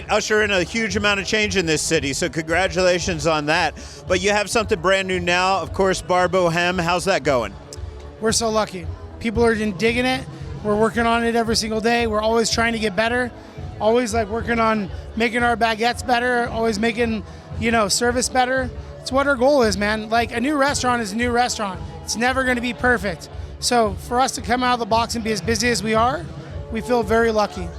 usher in a huge amount of change in this city. So congratulations on that. But you have something brand new now, of course, Bar Bohem. How's that going? We're so lucky. People are digging it. We're working on it every single day. We're always trying to get better. Always working on making our baguettes better. Always making, service better. It's what our goal is, man. A new restaurant is a new restaurant. It's never going to be perfect. So for us to come out of the box and be as busy as we are, we feel very lucky.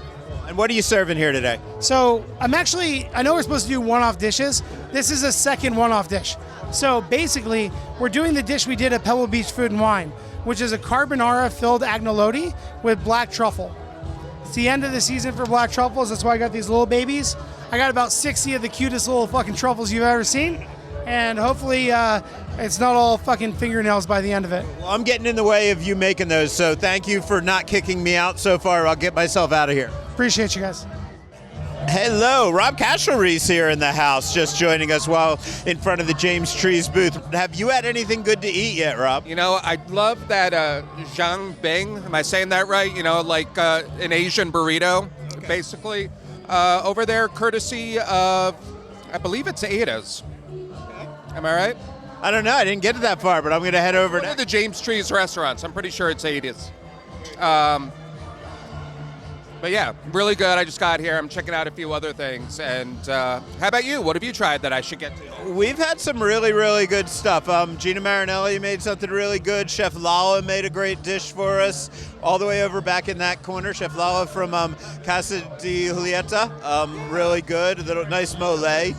And what are you serving here today? So I know we're supposed to do one-off dishes. This is a second one-off dish. So basically, we're doing the dish we did at Pebble Beach Food and Wine, which is a carbonara-filled agnolotti with black truffle. It's the end of the season for black truffles. That's why I got these little babies. I got about 60 of the cutest little fucking truffles you've ever seen. And hopefully it's not all fucking fingernails by the end of it. Well, I'm getting in the way of you making those, so thank you for not kicking me out so far. I'll get myself out of here. Appreciate you guys. Hello, Rob Castlereese here in the house, just joining us while in front of the James Trees booth. Have you had anything good to eat yet, Rob? I love that zhang bing. Am I saying that right? An Asian burrito, basically. Over there, courtesy of, I believe it's Ada's. Am I right? I don't know. I didn't get to that far, but I'm going to head over to the James Trees restaurants. I'm pretty sure it's Ada's. But yeah, really good. I just got here. I'm checking out a few other things. And how about you? What have you tried that I should get to? We've had some really, really good stuff. Gina Marinelli made something really good. Chef Lala made a great dish for us. All the way over back in that corner, Chef Lala from Casa di Julieta. Really good. A little nice mole. Luke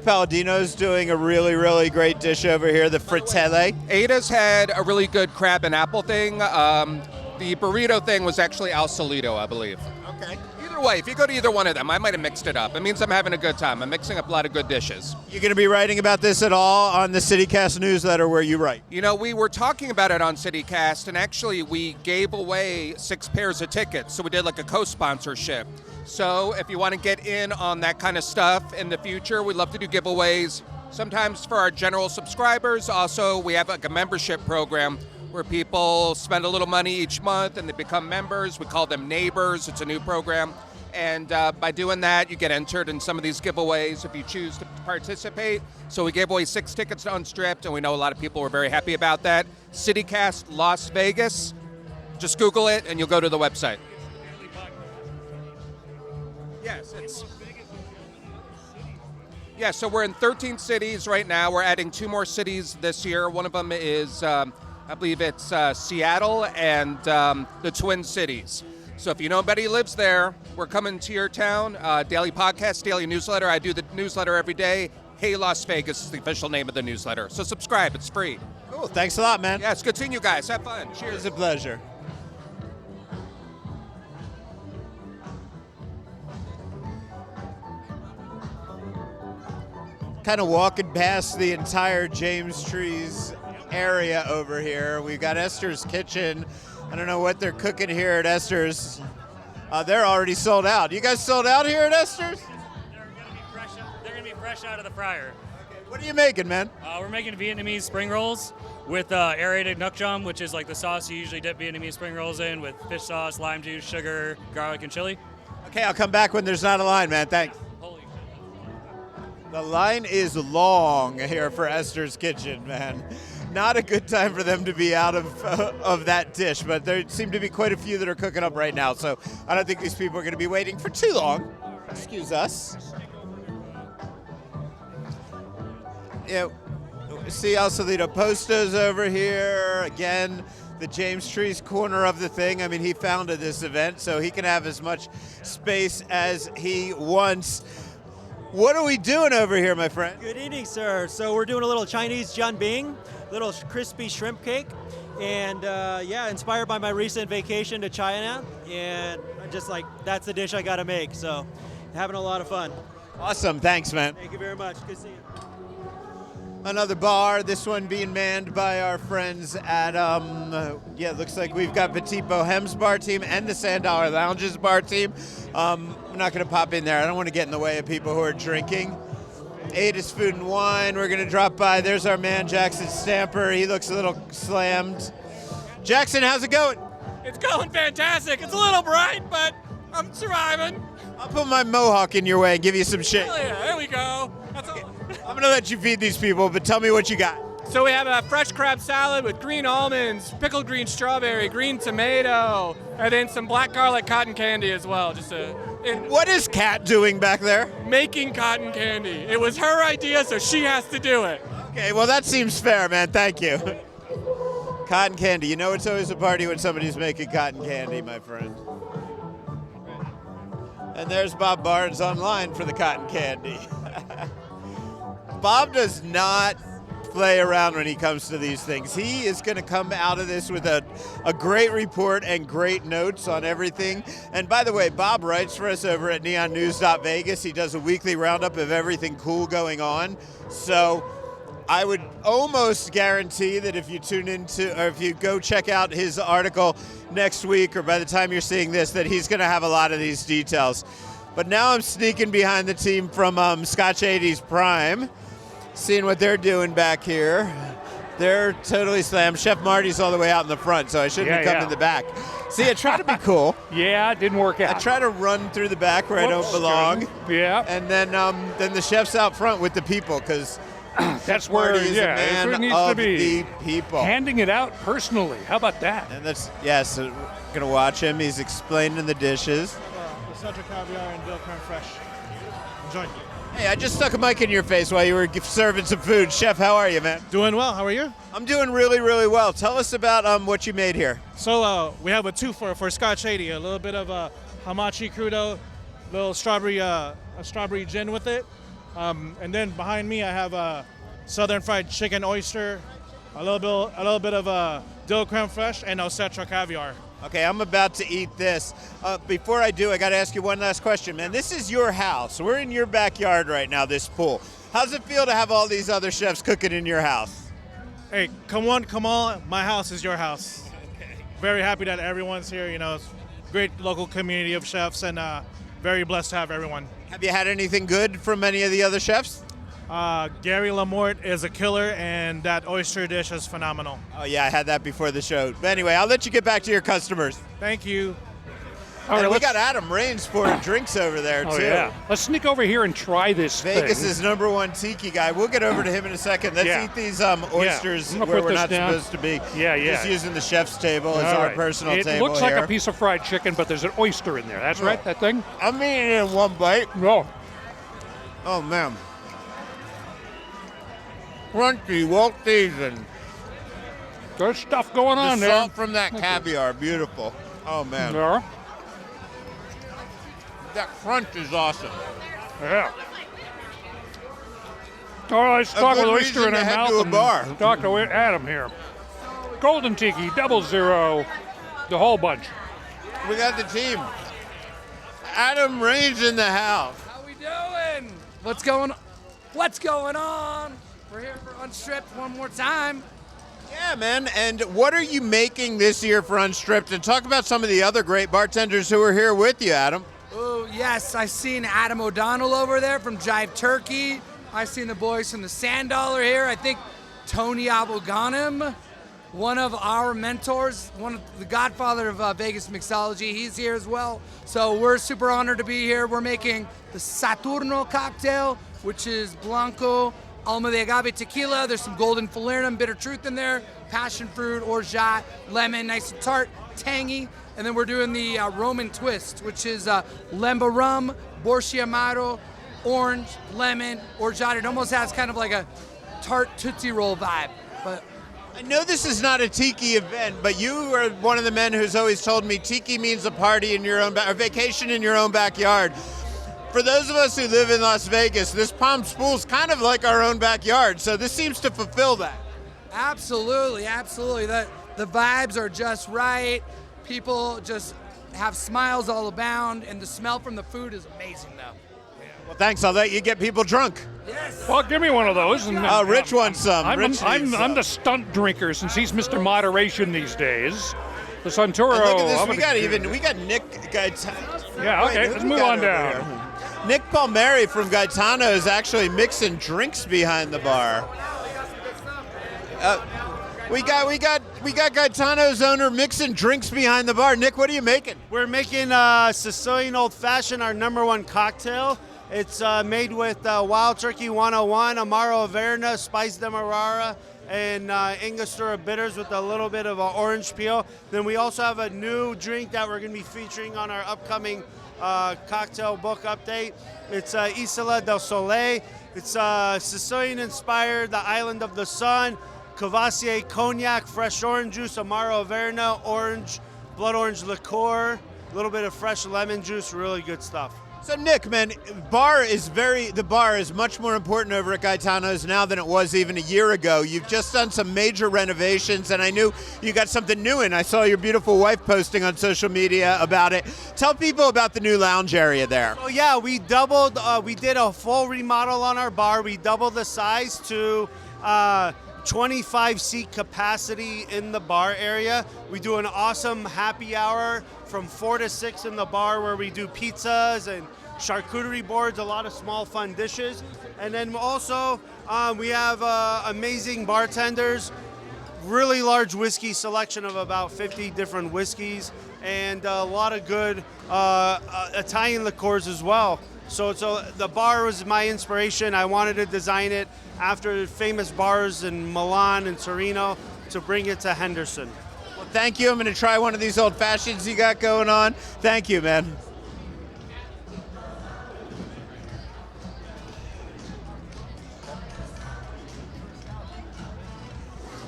Palladino's doing a really, really great dish over here, the frittelle. Ada's had a really good crab and apple thing. The burrito thing was actually Al Solito, I believe. Okay. Either way, if you go to either one of them, I might have mixed it up. It means I'm having a good time. I'm mixing up a lot of good dishes. You going to be writing about this at all on the CityCast newsletter where you write? We were talking about it on CityCast, and actually we gave away 6 pairs of tickets. So we did a co-sponsorship. So if you want to get in on that kind of stuff in the future, we'd love to do giveaways. Sometimes for our general subscribers. Also, we have a membership program where people spend a little money each month and they become members. We call them Neighbors. It's a new program. And by doing that, you get entered in some of these giveaways if you choose to participate. So we gave away 6 tickets to Unstripped, and we know a lot of people were very happy about that. CityCast Las Vegas. Just Google it, and you'll go to the website. Yes. Yeah, so we're in 13 cities right now. We're adding 2 more cities this year. One of them is, I believe it's Seattle and the Twin Cities. So if you know anybody who lives there, we're coming to your town. Daily podcast, daily newsletter. I do the newsletter every day. Hey Las Vegas is the official name of the newsletter. So subscribe, it's free. Cool, thanks a lot, man. Yeah, it's good seeing you guys. Have fun. Cheers. It's a pleasure. Kind of walking past the entire James Trees area over here. We've got Esther's Kitchen. I don't know what they're cooking here at Esther's. They're already sold out. You guys sold out here at Esther's? They're gonna be fresh out of the fryer. What are you making, man? We're making Vietnamese spring rolls with aerated nuc jam, which is like the sauce you usually dip Vietnamese spring rolls in, with fish sauce, lime juice, sugar, garlic, and chili. Okay, I'll come back when there's not a line, man. Thanks. The line is long here for Esther's Kitchen, man. Not a good time for them to be out of that dish, but there seem to be quite a few that are cooking up right now, so I don't think these people are going to be waiting for too long. Excuse us. Yeah, see Alcelito Posto's over here. Again, the James Trees corner of the thing. I mean, he founded this event, so he can have as much space as he wants. What are we doing over here, my friend? Good evening, sir. So we're doing a little Chinese jianbing, little crispy shrimp cake, and yeah, inspired by my recent vacation to China, and I'm just like, that's the dish I gotta make, so having a lot of fun. Awesome, thanks, man. Thank you very much, good seeing you. Another bar, this one being manned by our friends at, yeah, looks like we've got Petit Bohem's bar team and the Sand Dollar Lounge's bar team. I'm not going to pop in there. I don't want to get in the way of people who are drinking. Ada's Food and Wine, we're going to drop by. There's our man, Jackson Stamper. He looks a little slammed. Jackson, how's it going? It's going fantastic. It's a little bright, but I'm surviving. I'll put my mohawk in your way and give you some shit. Hell yeah, there we go. That's all. I'm going to let you feed these people, but tell me what you got. So we have a fresh crab salad with green almonds, pickled green strawberry, green tomato, and then some black garlic cotton candy as well. What is Kat doing back there? Making cotton candy. It was her idea, so she has to do it. Okay, well that seems fair, man. Thank you. Cotton candy. You know it's always a party when somebody's making cotton candy, my friend. And there's Bob Barnes online for the cotton candy. Bob does not play around when he comes to these things. He is going to come out of this with a great report and great notes on everything. And by the way, Bob writes for us over at neonnews.vegas. He does a weekly roundup of everything cool going on. So I would almost guarantee that if you tune into, or if you go check out his article next week, or by the time you're seeing this, that he's going to have a lot of these details. But now I'm sneaking behind the team from Scotch 80s Prime, seeing what they're doing back here. They're totally slammed. Chef Marty's all the way out in the front, so I shouldn't have come in the back. See, I try to be cool. Yeah, it didn't work out. I try to run through the back where I don't belong. Yeah. And then the chef's out front with the people, because that's where Marty is a that's man where it needs of to be. the people. Handing it out personally. How about that? And that's, yes, so we're going to watch him. He's explaining the dishes. Central caviar and dill creme fraiche. Enjoy. Hey, I just stuck a mic in your face while you were serving some food. Chef, how are you, man? Doing well. How are you? I'm doing really, really well. Tell us about what you made here. So we have a two for Scotch 80. A little bit of hamachi crudo, little strawberry gin with it, and then behind me I have southern fried chicken oyster, a little bit of dill creme fraiche, and Ocetra caviar. Okay, I'm about to eat this. Before I do, I got to ask you one last question, man. This is your house. We're in your backyard right now, this pool. How's it feel to have all these other chefs cooking in your house? Hey, come on. My house is your house. Okay. Very happy that everyone's here. You know, it's a great local community of chefs, and very blessed to have everyone. Have you had anything good from any of the other chefs? Gary Lamort is a killer, and that oyster dish is phenomenal. Oh, yeah, I had that before the show. But anyway, I'll let you get back to your customers. Thank you. All right, and we let's- got Adam Raines pouring drinks over there, Oh, too. yeah. Let's sneak over here and try this Vegas' thing. #1 tiki guy. We'll get over to him in a second. Let's Yeah. eat these oysters I'm gonna where put we're this not down. supposed to be. Yeah, yeah. Just using the chef's table as All our right. personal it table looks here. like a piece of fried chicken, but there's an oyster in there. That's right, that thing? I'm eating it in one bite. No. Oh, man. Crunchy, well seasoned. There's stuff going The on there. salt from that caviar, beautiful. Oh, man. Yeah. That crunch is awesome. Yeah. Oh, let's A talk good with oyster reason in to our head mouth to a and bar. talk to Adam here. Golden Tiki, 00, the whole bunch. We got the team. Adam Raines in the house. How we doing? What's going on? We're here for Unstripped one more time. Yeah, man. And what are you making this year for Unstripped? And talk about some of the other great bartenders who are here with you, Adam. Oh, yes, I seen Adam O'Donnell over there from Jive Turkey. I seen the boys from the Sand Dollar here. I think Tony Abou-Ghanem, one of our mentors, the godfather of Vegas mixology, he's here as well. So we're super honored to be here. We're making the Saturno cocktail, which is Blanco, Alma de Agave tequila. There's some Golden Falernum, Bitter Truth in there, passion fruit, orgeat, lemon, nice and tart, tangy. And then we're doing the Roman twist, which is Lemba rum, Borgia Amaro, orange, lemon, orgeat. It almost has kind of like a tart Tootsie Roll vibe. But I know this is not a tiki event, but you are one of the men who's always told me tiki means a party in your own a vacation in your own backyard. For those of us who live in Las Vegas, this Palm Spool is kind of like our own backyard, so this seems to fulfill that. absolutely. The vibes are just right. People just have smiles all abound, and the smell from the food is amazing, though. Well, thanks. I'll let you get people drunk. Well, give me one of those. And, Rich wants some. I'm the stunt drinker since he's Mr. Moderation these days. The Santoro. And look at this. I'm We got Nick Gaetano. Yeah, okay. Wait, Let's who we move got on over down. here? Nick Palmieri from Gaetano is actually mixing drinks behind the bar. We got Gaetano's owner mixing drinks behind the bar. Nick, what are you making? We're making Sicilian Old Fashioned, our #1 cocktail. It's made with Wild Turkey 101, Amaro Averna, Spice Demerara, and Angostura bitters with a little bit of orange peel. Then we also have a new drink that we're going to be featuring on our upcoming cocktail book update. It's Isola del Sole. It's Sicilian inspired, the island of the sun. Cavassier cognac, fresh orange juice, Amaro Averna, orange, blood orange liqueur, a little bit of fresh lemon juice, really good stuff. So Nick, man, the bar is much more important over at Gaetano's now than it was even a year ago. You've just done some major renovations, and I knew you got something new in. I saw your beautiful wife posting on social media about it. Tell people about the new lounge area there. Oh yeah, we did a full remodel on our bar. We doubled the size to 25 seat capacity in the bar area. We do an awesome happy hour from 4 to 6 in the bar where we do pizzas and charcuterie boards, a lot of small fun dishes. And then also we have amazing bartenders, really large whiskey selection of about 50 different whiskeys, and a lot of good Italian liqueurs as well. So the bar was my inspiration. I wanted to design it after famous bars in Milan and Torino to bring it to Henderson. Well, thank you. I'm going to try one of these old fashions you got going on. Thank you, man.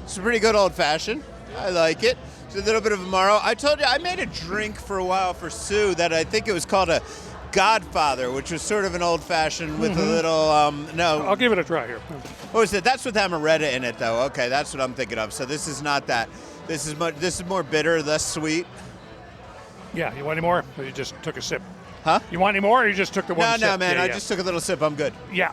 It's a pretty good old fashioned. I like it. It's a little bit of Amaro. I told you I made a drink for a while for Sue that I think it was called a Godfather, which was sort of an old fashioned with a little no. I'll give it a try here. What was it? That's with amaretto in it, though. Okay, that's what I'm thinking of. So this is not that. This is more bitter, less sweet. Yeah, you want any more? Or you just took a sip? Huh? You want any more, or you just took the one sip? No, man. Yeah, I yeah. just took a little sip. I'm good. Yeah.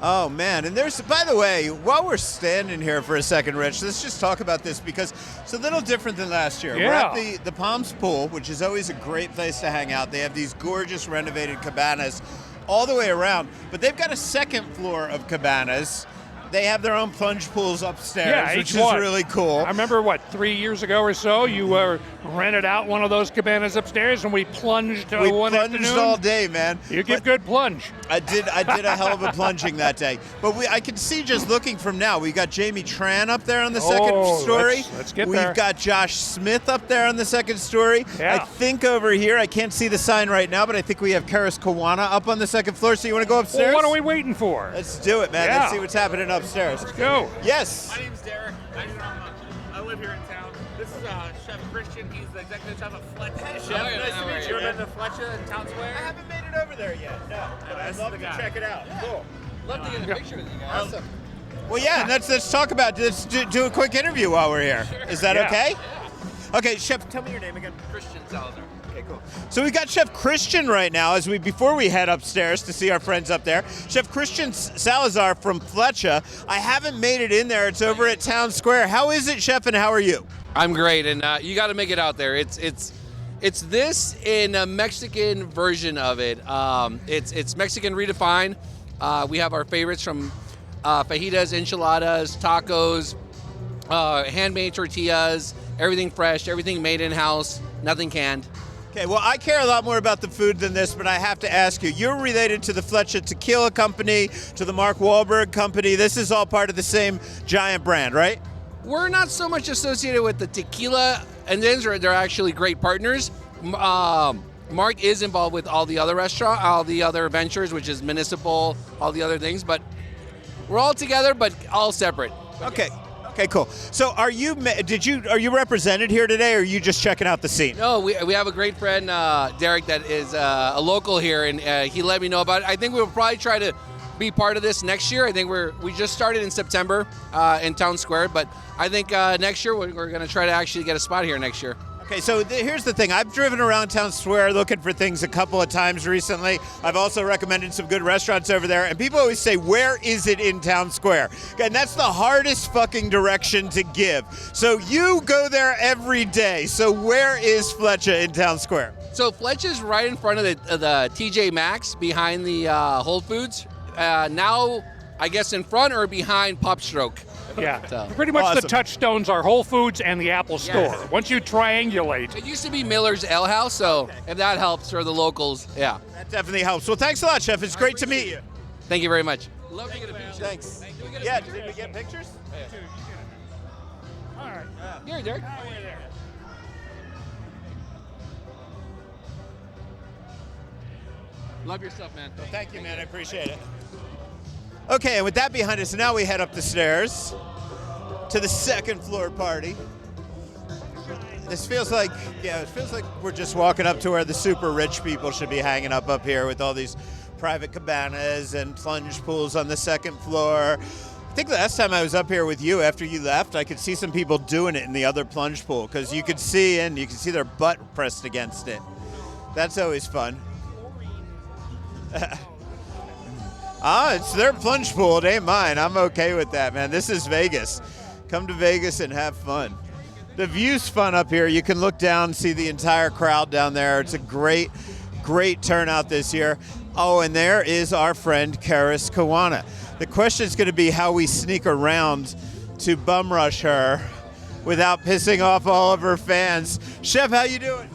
Oh, man. And there's, by the way, while we're standing here for a second, Rich, let's just talk about this because it's a little different than last year. Yeah. We're at the Palms Pool, which is always a great place to hang out. They have these gorgeous renovated cabanas all the way around, but they've got a second floor of cabanas they have their own plunge pools upstairs, Yeah, which each is one. really cool. I remember, 3 years ago or so, you rented out one of those cabanas upstairs, and we plunged We one plunged afternoon. all day, man. You give good plunge. I did a hell of a plunging that day. But I can see just looking from now, we got Jamie Tran up there on the second story. Let's get We've there. got Josh Smith up there on the second story. Yeah. I think over here, I can't see the sign right now, but I think we have Karis Kawana up on the second floor. So you want to go upstairs? Well, what are we waiting for? Let's do it, man. Yeah. Let's see what's happening upstairs. Let's go. Yes. My name's Derek. I live here in town. This is Chef Christian. He's the executive chef of Fletcher. Hey, Chef. Nice to meet you. You ever been to Fletcher in Town Square? I haven't made it over there yet. No, but I'd love to check it out. Cool. Love to get a picture with you guys. Awesome. Well, yeah, and let's talk about this. Do a quick interview while we're here. Is that okay? Okay, Chef, tell me your name again. Christian Salazar. Okay, cool. So we got Chef Christian right now before we head upstairs to see our friends up there. Chef Christian Salazar from Fletcher. I haven't made it in there. It's over at Town Square. How is it, Chef, and how are you? I'm great, and you got to make it out there. It's this in a Mexican version of it. It's Mexican redefined. We have our favorites from fajitas, enchiladas, tacos, handmade tortillas, everything fresh, everything made in-house, nothing canned. Okay, well, I care a lot more about the food than this, but I have to ask you, you're related to the Fletcher Tequila Company, to the Mark Wahlberg Company. This is all part of the same giant brand, right? We're not so much associated with the tequila, and they're actually great partners. Mark is involved with all the other all the other ventures, which is municipal, all the other things, but we're all together, but all separate. Okay. Okay, cool. So are you represented here today, or are you just checking out the scene? No, we have a great friend, Derek, that is a local here, and he let me know about it. I think we'll probably try to be part of this next year. I think we just started in September in Town Square, but I think next year we're going to try to actually get a spot here next year. Okay, so here's the thing. I've driven around Town Square looking for things a couple of times recently. I've also recommended some good restaurants over there, and people always say, where is it in Town Square? And that's the hardest fucking direction to give. So you go there every day. So where is Fletcher in Town Square? So Fletcher's right in front of the TJ Maxx, behind the Whole Foods. Now, I guess in front or behind Pop Stroke. Yeah, So. pretty much Awesome. the touchstones are Whole Foods and the Apple Store. Once you triangulate. It used to be Miller's Ale House, so if that helps for the locals, yeah. That definitely helps. Well, thanks a lot, Chef. It's great to meet you. Thank you very much. Love to get a picture. Thanks. Yeah, did we get pictures? All right. Here, Derek. Love yourself, man. Well, thank you, man. I appreciate it. Okay, and with that behind us, now we head up the stairs to the second floor party. This feels like, we're just walking up to where the super rich people should be hanging up here with all these private cabanas and plunge pools on the second floor. I think the last time I was up here with you after you left, I could see some people doing it in the other plunge pool because you could see their butt pressed against it. That's always fun. It's their plunge pool. It ain't mine. I'm okay with that, man. This is Vegas. Come to Vegas and have fun. The view's fun up here. You can look down, see the entire crowd down there. It's a great, great turnout this year. Oh, and there is our friend Karis Kawana. The question is going to be how we sneak around to bum rush her without pissing off all of her fans. Chef, how you doing?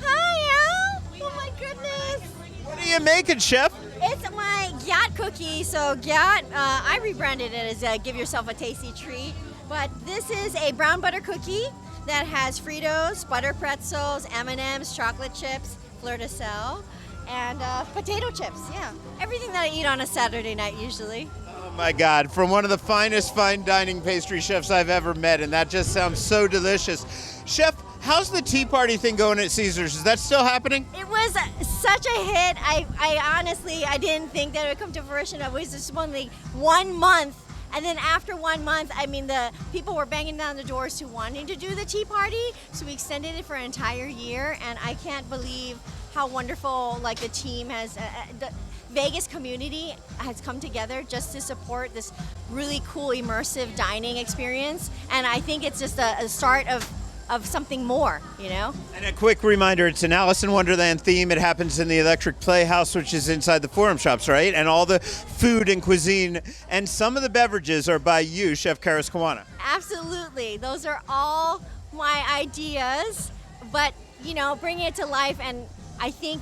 Hi, Al. Oh my goodness. What are you making, Chef? It's my Gyat cookie. So Gyat, I rebranded it as Give Yourself a Tasty Treat. But this is a brown butter cookie that has Fritos, butter pretzels, M&Ms, chocolate chips, fleur de sel, and potato chips. Yeah, everything that I eat on a Saturday night usually. Oh my God, from one of the finest fine dining pastry chefs I've ever met, and that just sounds so delicious. Chef, how's the tea party thing going at Caesars? Is that still happening? It was such a hit. I honestly, I didn't think that it would come to fruition. It was just only 1 month. And then after 1 month, I mean, the people were banging down the doors to wanting to do the tea party. So we extended it for an entire year. And I can't believe how wonderful, like, the team has, the Vegas community has come together just to support this really cool, immersive dining experience. And I think it's just a start of of something more, you know? And a quick reminder, it's an Alice in Wonderland theme. It happens in the Electric Playhouse, which is inside the Forum Shops, right? And all the food and cuisine and some of the beverages are by you, Chef Karis Kawana. Absolutely. Those are all my ideas, but, you know, bringing it to life, and I think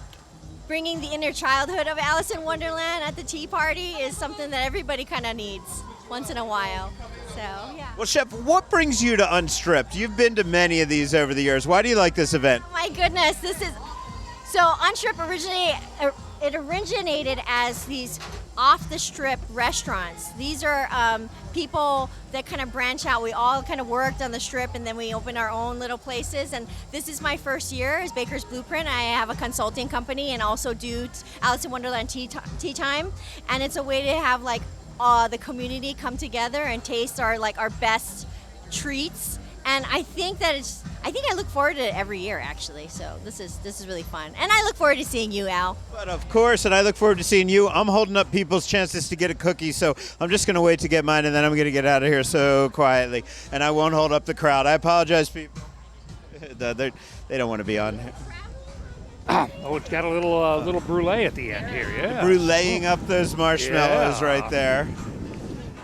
bringing the inner childhood of Alice in Wonderland at the tea party is something that everybody kind of needs once in a while. So, yeah. Well, Chef, what brings you to Unstripped? You've been to many of these over the years. Why do you like this event? My goodness, this is so Unstripped originated as these off-the-strip restaurants. These are people that kind of branch out. We all kind of worked on the strip, and then we opened our own little places. And this is my first year as Baker's Blueprint. I have a consulting company and also do Alice in Wonderland tea time. And it's a way to have like the community come together and taste our best treats. And I think I look forward to it every year, actually. So this is really fun. And I look forward to seeing you, Al. But of course, and I look forward to seeing you. I'm holding up people's chances to get a cookie, so I'm just going to wait to get mine, and then I'm going to get out of here so quietly. And I won't hold up the crowd. I apologize, people. They don't want to be on. Oh, it's got a little brulee at the end here, yeah. Bruleeing up those marshmallows Yeah. right there.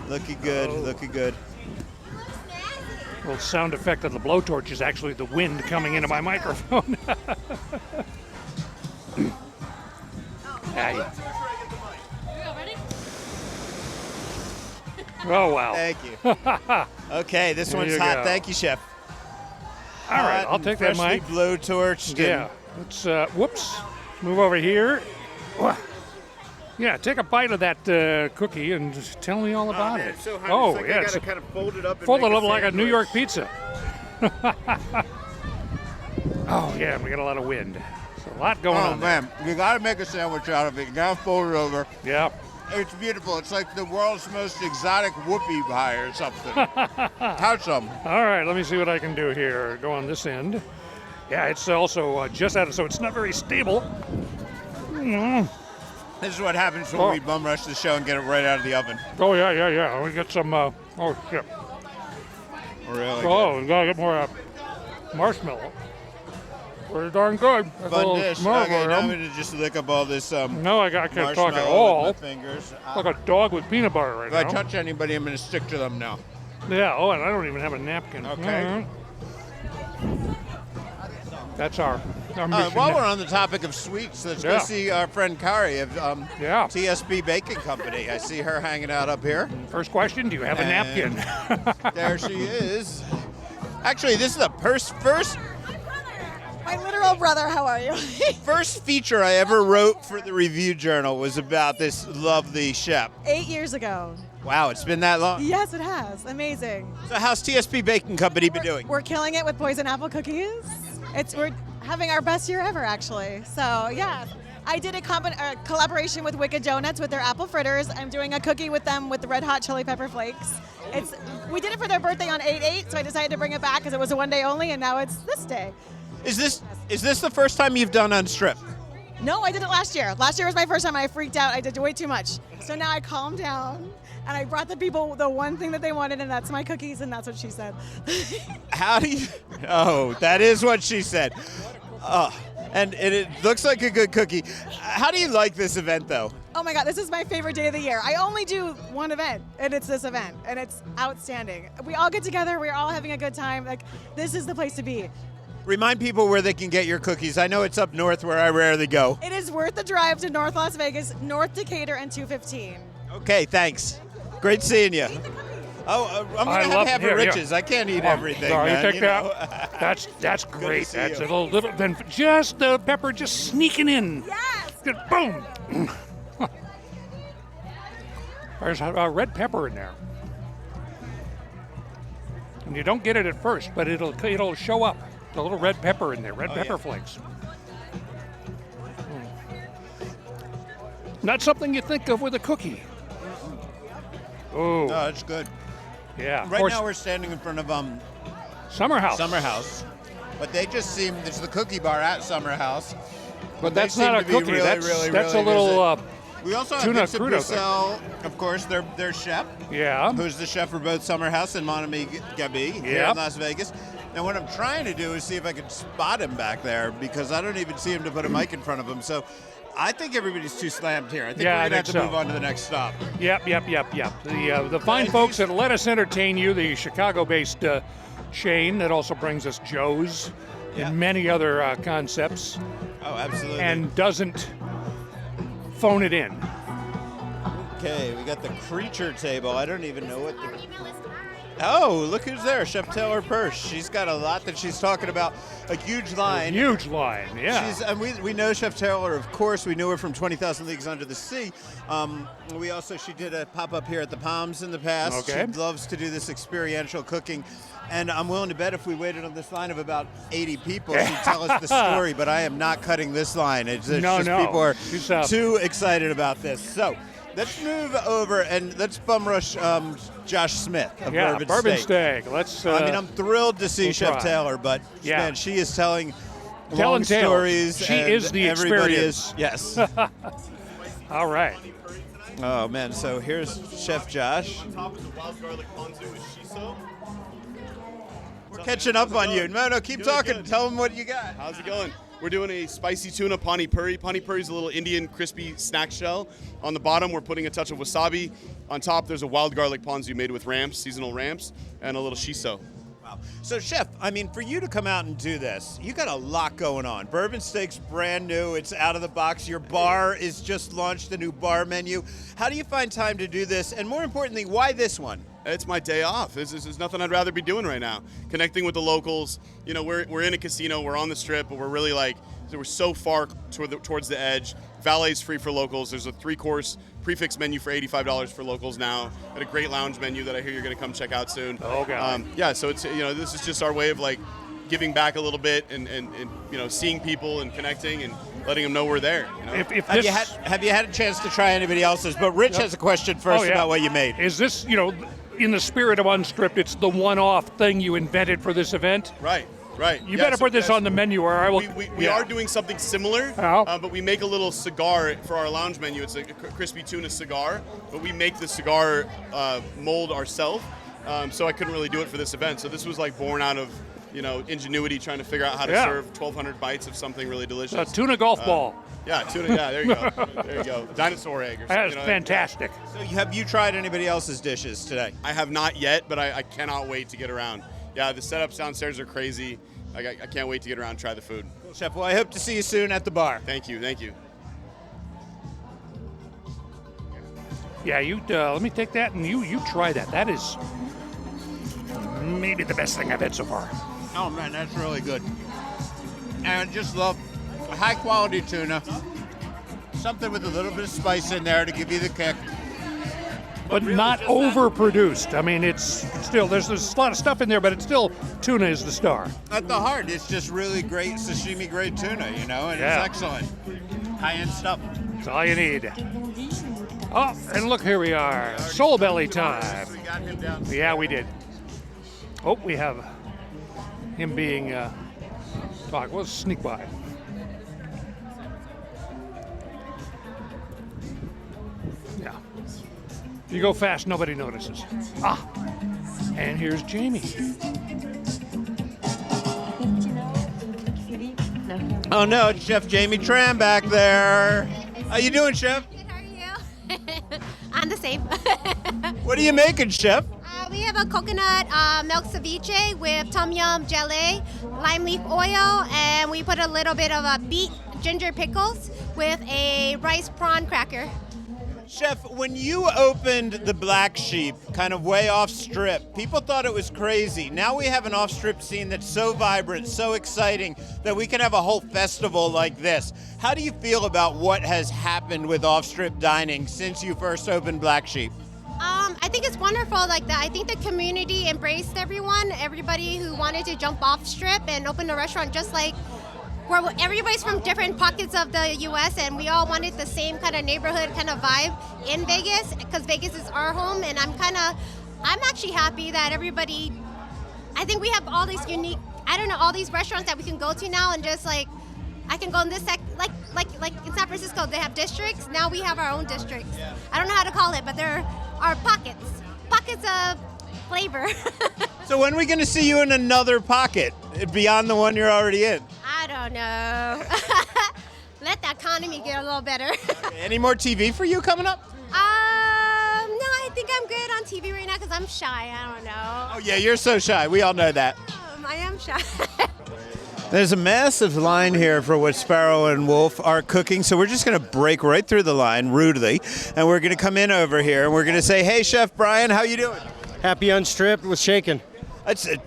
Looking good, looking good. Little sound effect of the blowtorch is actually the wind coming into my microphone. Yeah. Oh, wow. Thank you. Okay, this There one's you hot. go. Thank you, Chef. All right, Hot I'll and take that freshly mic. blowtorched. Yeah. Let's, whoops. Move over here. Yeah, take a bite of that cookie and just tell me all about it. So hot. Oh, It's like yeah. I It's gotta kind of fold it up. And fold make it up like a New sandwich. York pizza. Oh, yeah, we got a lot of wind. So a lot going on. Oh man, you gotta make a sandwich out of it. You gotta fold it over. Yeah. It's beautiful. It's like the world's most exotic whoopie pie or something. Have some. All right, let me see what I can do here. Go on this end. Yeah, it's also just out of, so it's not very stable. This is what happens when we bum rush the show and get it right out of the oven. Oh, yeah. We get some, oh, shit. Really Oh, we gotta get more marshmallow. Pretty darn good. That's a Fun little dish. smell Okay, for now I'm them. going to just lick up all this No, I can't talk at marshmallow all. with my fingers. Like a dog with peanut butter right If now. I touch anybody, I'm going to stick to them now. Yeah, oh, and I don't even have a napkin. Okay. That's our mission. While now. we're on the topic of sweets, let's Yeah. go see our friend Kari of TSB Baking Company. I see her hanging out up here. First question, do you have a And napkin? There she is. Actually, this is the first My literal brother, how are you? first feature I ever wrote for the Review Journal was about this lovely chef. 8 years ago. Wow, it's been that long. Yes, it has. Amazing. So how's TSB Baking Company been doing? We're killing it with poison apple cookies. We're having our best year ever, actually. So yeah, I did a collaboration with Wicked Donuts with their apple fritters. I'm doing a cookie with them with the red hot chili pepper flakes. We did it for their birthday on 8/8, so I decided to bring it back because it was a one day only, and now it's this day. Is this the first time you've done Unstripped? No, I did it last year. Last year was my first time. I freaked out. I did way too much. So now I calmed down, and I brought the people the one thing that they wanted, and that's my cookies, and that's what she said. How do you? Oh, that is what she said. And it looks like a good cookie. How do you like this event, though? Oh my God, this is my favorite day of the year. I only do one event, and it's this event, and it's outstanding. We all get together. We're all having a good time. Like, this is the place to be. Remind people where they can get your cookies. I know it's up north where I rarely go. It is worth the drive to North Las Vegas, North Decatur, and 215. Okay, thanks. Great seeing you. Oh, I'm going to have here, riches. I can't eat everything, Sorry, man. you take you that. know. That's great. see That's you. a little. Then just the pepper just sneaking in. Yes. Just boom. There's a red pepper in there, and you don't get it at first, but it'll show up. The little red pepper in there, red pepper flakes. Not something you think of with a cookie. Oh, No, it's good. yeah. Of Right course, now we're standing in front of Summer House. Summer House, but they just seem it's the cookie bar at Summer House. But They that's seem not a to be cookie. really, That's really, that's really a little. We also have tuna Vincent crudo thing. Purcell, of course, their chef. Yeah. Who's the chef for both Summer House and Monami Gabi here Yep. in Las Vegas. And what I'm trying to do is see if I can spot him back there because I don't even see him to put a mic in front of him. So I think everybody's too slammed here. I think we're going to have to move on to the next stop. Yep. The fine folks that let us entertain you, the Chicago-based chain that also brings us Joe's and many other concepts. Oh, absolutely. And doesn't phone it in. Okay, we got the creature table. I don't even know what the... Oh, look who's there, Chef Taylor Purse. She's got a lot that she's talking about. A huge line. Yeah. And we know Chef Taylor, of course. We knew her from 20,000 Leagues Under the Sea. She did a pop-up here at the Palms in the past. Okay. She loves to do this experiential cooking. And I'm willing to bet if we waited on this line of about 80 people, she'd tell us the story. But I am not cutting this line. It's just people are too excited about this. So let's move over and let's bum rush Josh Smith of Bourbon Steak. Let's. I'm thrilled to see Chef Taylor, but man, she is telling long stories. She is the experience. Yes. All right. Oh man, so here's Chef Josh. We're catching up on you. No, keep talking. Good. Tell them what you got. How's it going? We're doing a spicy tuna pani puri. Pani puri is a little Indian crispy snack shell. On the bottom, we're putting a touch of wasabi. On top, there's a wild garlic ponzu made with ramps, seasonal ramps, and a little shiso. Wow. So, Chef, for you to come out and do this, you got a lot going on. Bourbon Steak's brand new. It's out of the box. Your bar is just launched, a new bar menu. How do you find time to do this? And more importantly, why this one? It's my day off. There's nothing I'd rather be doing right now. Connecting with the locals. You know, we're in a casino. We're on the Strip, but we're really we're so far towards the edge. Valet's free for locals. There's a 3-course prefix menu for $85 for locals now. At a great lounge menu that I hear you're going to come check out soon. Okay. So it's this is just our way of giving back a little bit and seeing people and connecting and letting them know we're there. Have you had a chance to try anybody else's? But Rich has a question first about what you made. Is this in the spirit of Unstripped? It's the one-off thing you invented for this event. Right. You better put this on the menu, or I will. We are doing something similar, but we make a little cigar for our lounge menu. It's a crispy tuna cigar, but we make the cigar mold ourselves. So I couldn't really do it for this event. So this was born out of ingenuity, trying to figure out how to serve 1,200 bites of something really delicious. A tuna golf ball. Yeah, tuna. Yeah, there you go. There you go. Dinosaur egg. Or That is something, fantastic. So have you tried anybody else's dishes today? I have not yet, but I cannot wait to get around. Yeah, the setups downstairs are crazy. I can't wait to get around and try the food. Cool, Chef. Well, I hope to see you soon at the bar. Thank you. Yeah, let me take that and you try that. That is maybe the best thing I've had so far. Oh man, that's really good. And I just love high quality tuna. Something with a little bit of spice in there to give you the kick. But not overproduced. I mean, it's still, there's a lot of stuff in there, but it's still, tuna is the star. At the heart, it's just really great sashimi grade tuna, and it's excellent. High-end stuff. That's all you need. Oh, and look, here we are. Soul Belly time. We got him down. Yeah, we did. Oh, we have him being talk. Let's sneak by. Yeah. You go fast, nobody notices. And here's Jamie. Oh no, it's Chef Jamie Tran back there. How you doing, Chef? I'm the same. What are you making, Chef? We have a coconut milk ceviche with tom yum jelly, lime leaf oil, and we put a little bit of beet ginger pickles with a rice prawn cracker. Chef, when you opened the Black Sheep, kind of way off strip, people thought it was crazy. Now we have an off strip scene that's so vibrant, so exciting, that we can have a whole festival like this. How do you feel about what has happened with off strip dining since you first opened Black Sheep? I think it's wonderful like that. I think the community embraced everybody who wanted to jump off strip and open a restaurant just like where everybody's from different pockets of the U.S. and we all wanted the same kind of neighborhood kind of vibe in Vegas because Vegas is our home, and I'm actually happy that everybody, I think we have all these unique, all these restaurants that we can go to now and just I can go in this like in San Francisco, they have districts. Now we have our own districts. I don't know how to call it, but they're our pockets of flavor. So when are we going to see you in another pocket beyond the one you're already in? I don't know. Let the economy get a little better. Any more TV for you coming up? No, I think I'm good on TV right now because I'm shy. I don't know. Oh, yeah, you're so shy. We all know that. I am shy. There's a massive line here for what Sparrow and Wolf are cooking, so we're just going to break right through the line rudely, and we're going to come in over here, and we're going to say, hey, Chef Brian, how you doing? Happy Unstripped with Shaken.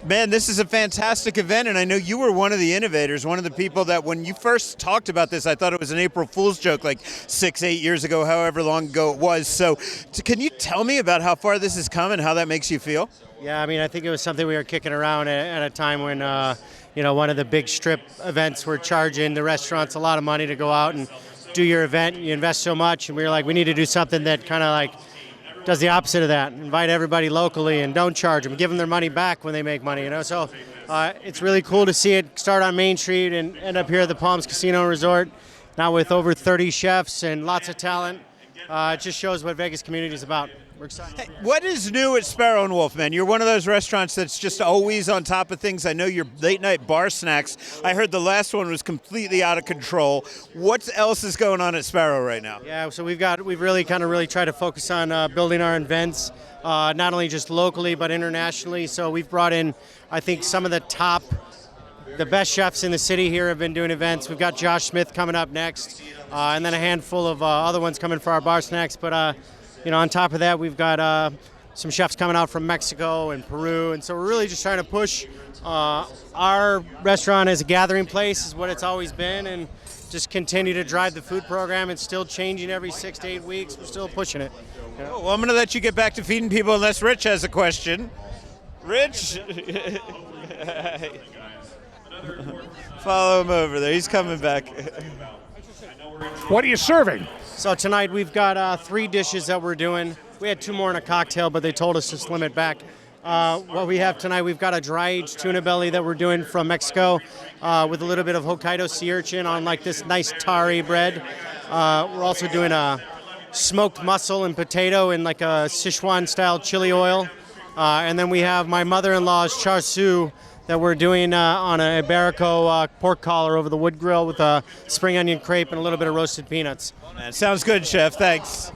Man, this is a fantastic event, and I know you were one of the innovators, one of the people that when you first talked about this, I thought it was an April Fool's joke like 6-8 years ago, however long ago it was. So can you tell me about how far this has come and how that makes you feel? Yeah, I mean, I think it was something we were kicking around at a time when, one of the big strip events were charging the restaurants a lot of money to go out and do your event. You invest so much, and we were like, we need to do something that kind of like does the opposite of that. Invite everybody locally and don't charge them. Give them their money back when they make money, So it's really cool to see it start on Main Street and end up here at the Palms Casino Resort, now with over 30 chefs and lots of talent. It just shows what Vegas community is about. We're excited. Hey, what is new at Sparrow and Wolf, man? You're one of those restaurants that's just always on top of things. I know your late night bar snacks. I heard the last one was completely out of control. What else is going on at Sparrow right now? Yeah, so we've really tried to focus on building our events, not only just locally but internationally. So we've brought in, I think, some of the best chefs in the city here have been doing events. We've got Josh Smith coming up next, and then a handful of other ones coming for our bar snacks. But on top of that, we've got some chefs coming out from Mexico and Peru, and so we're really just trying to push our restaurant as a gathering place is what it's always been, and just continue to drive the food program. It's still changing every 6 to 8 weeks. We're still pushing it. Well, I'm going to let you get back to feeding people unless Rich has a question. Rich? Follow him over there. He's coming back. What are you serving? So tonight we've got 3 dishes that we're doing. We had 2 more in a cocktail, but they told us to slim it back. What we have tonight, we've got a dry-aged tuna belly that we're doing from Mexico with a little bit of Hokkaido sea urchin on like this nice tari bread. We're also doing a smoked mussel and potato in like a Sichuan-style chili oil. And then we have my mother-in-law's char siu that we're doing on a Iberico pork collar over the wood grill with a spring onion crepe and a little bit of roasted peanuts. Man, sounds good, Chef. Thanks.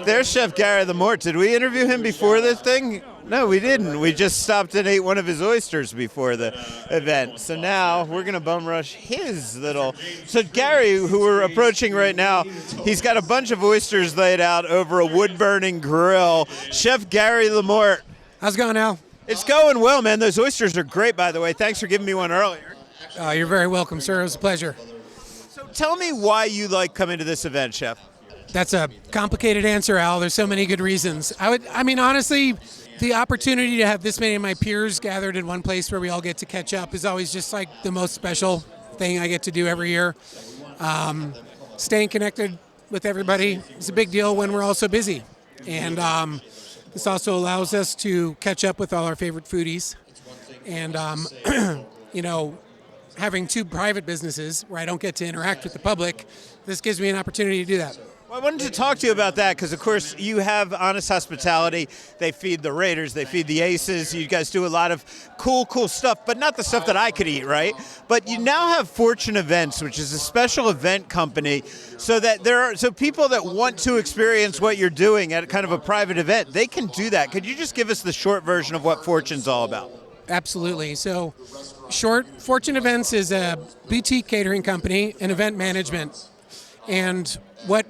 There's Chef Gary Lamort. Did we interview him before this thing? No, we didn't. We just stopped and ate one of his oysters before the event. So now we're going to bum rush his little... So Gary, who we're approaching right now, he's got a bunch of oysters laid out over a wood-burning grill. Chef Gary Lamort. How's it going, Al? It's going well, man. Those oysters are great, by the way. Thanks for giving me one earlier. You're very welcome, sir. It was a pleasure. So tell me why you like coming to this event, Chef. That's a complicated answer, Al. There's so many good reasons. Honestly, the opportunity to have this many of my peers gathered in one place where we all get to catch up is always just like the most special thing I get to do every year. Staying connected with everybody is a big deal when we're all so busy. And this also allows us to catch up with all our favorite foodies. And, having 2 private businesses where I don't get to interact with the public, this gives me an opportunity to do that. Well, I wanted to talk to you about that because, of course, you have Honest Hospitality. They feed the Raiders. They feed the Aces. You guys do a lot of cool stuff, but not the stuff that I could eat, right? But you now have Fortune Events, which is a special event company, so people that want to experience what you're doing at kind of a private event, they can do that. Could you just give us the short version of what Fortune's all about? Absolutely. So, Fortune Events is a boutique catering company and event management. And what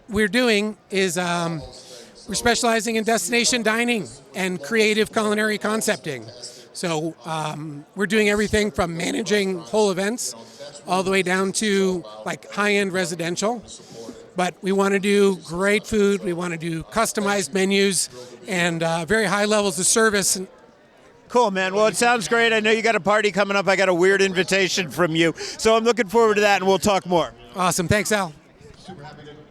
we're doing is we're specializing in destination dining and creative culinary concepting. So we're doing everything from managing whole events all the way down to like high-end residential. But we want to do great food. We want to do customized menus and very high levels of service. Cool, man. Well, it sounds great. I know you got a party coming up. I got a weird invitation from you. So I'm looking forward to that, and we'll talk more. Awesome. Thanks, Al.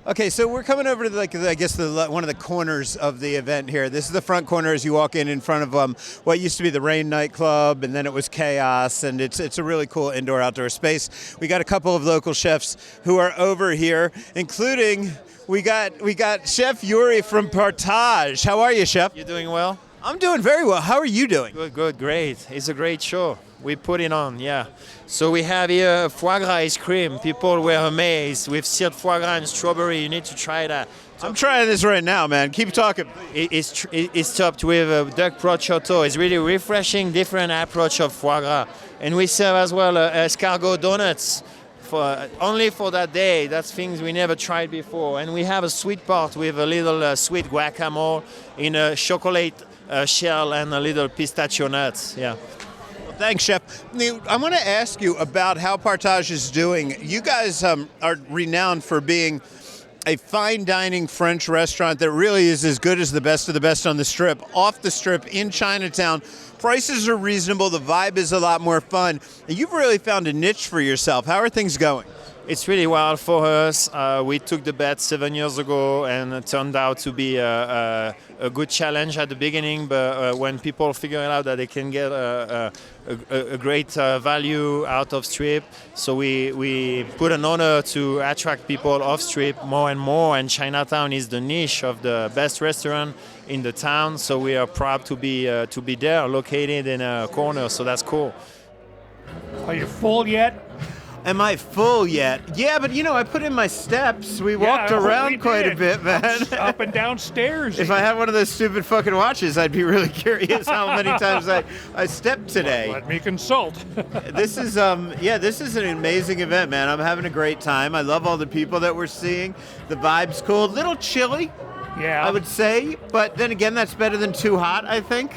Okay, so we're coming over to one of the corners of the event here. This is the front corner as you walk in front of what used to be the Rain nightclub, and then it was Chaos, and it's a really cool indoor-outdoor space. We got a couple of local chefs who are over here, including we got Chef Yuri from Partage. How are you, Chef? You doing well? I'm doing very well. How are you doing? Good, great. It's a great show. We put it on, yeah. So we have here foie gras ice cream. People were amazed. We've seared foie gras and strawberry. You need to try that. I'm trying this right now, man. Keep talking. It's topped with duck prosciutto. It's really refreshing, different approach of foie gras. And we serve as well escargot donuts only for that day. That's things we never tried before. And we have a sweet part with a little sweet guacamole in a chocolate shell and a little pistachio nuts. Yeah. Well, thanks, Chef. I want to ask you about how Partage is doing. You guys are renowned for being a fine dining French restaurant that really is as good as the best of the best on the Strip, off the Strip in Chinatown. Prices are reasonable. The vibe is a lot more fun. And you've really found a niche for yourself. How are things going? It's really wild for us. We took the bet 7 years ago, and it turned out to be a good challenge at the beginning. But when people figure out that they can get a great value out of Strip, so we put an honor to attract people off Strip more and more. And Chinatown is the niche of the best restaurant in the town. So we are proud to be there, located in a corner. So that's cool. Are you full yet? Am I full yet? Yeah, but I put in my steps. We walked around quite a bit, man. Up and down stairs. If I had one of those stupid fucking watches, I'd be really curious how many times I stepped today. Let me consult. This is an amazing event, man. I'm having a great time. I love all the people that we're seeing. The vibe's cool. A little chilly, yeah, I would say. But then again, that's better than too hot, I think.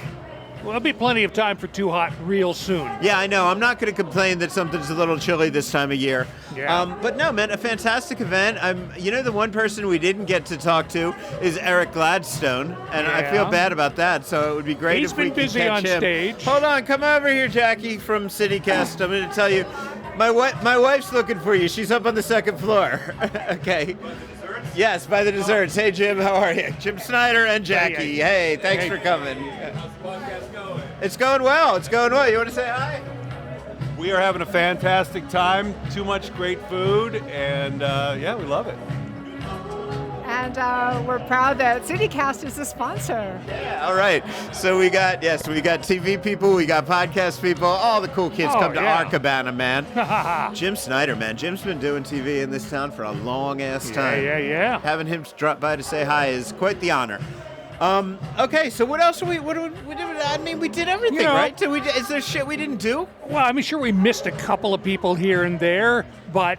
Well, there'll be plenty of time for too hot real soon. Yeah, I know. I'm not going to complain that something's a little chilly this time of year. Yeah. But no, man, a fantastic event. The one person we didn't get to talk to is Eric Gladstone, and I feel bad about that. So it would be great if we could catch him. He's been busy on stage. Hold on, come over here, Jackie from CityCast. I'm going to tell you, my wife's looking for you. She's up on the second floor. Okay. Yes, by the desserts. Hey, Jim, how are you? Jim Snyder and Jackie. Hey, thanks for coming. It's going well. It's going well. You want to say hi? We are having a fantastic time. Too much great food, and we love it. And we're proud that CityCast is the sponsor. Yeah, all right. So we got TV people, we got podcast people, all the cool kids come to our cabana, man. Jim Snyder, man. Jim's been doing TV in this town for a long-ass time. Yeah. Having him drop by to say hi is quite the honor. Okay, so what else we did? I mean, we did everything, right? Is there shit we didn't do? Well, I'm sure we missed a couple of people here and there, but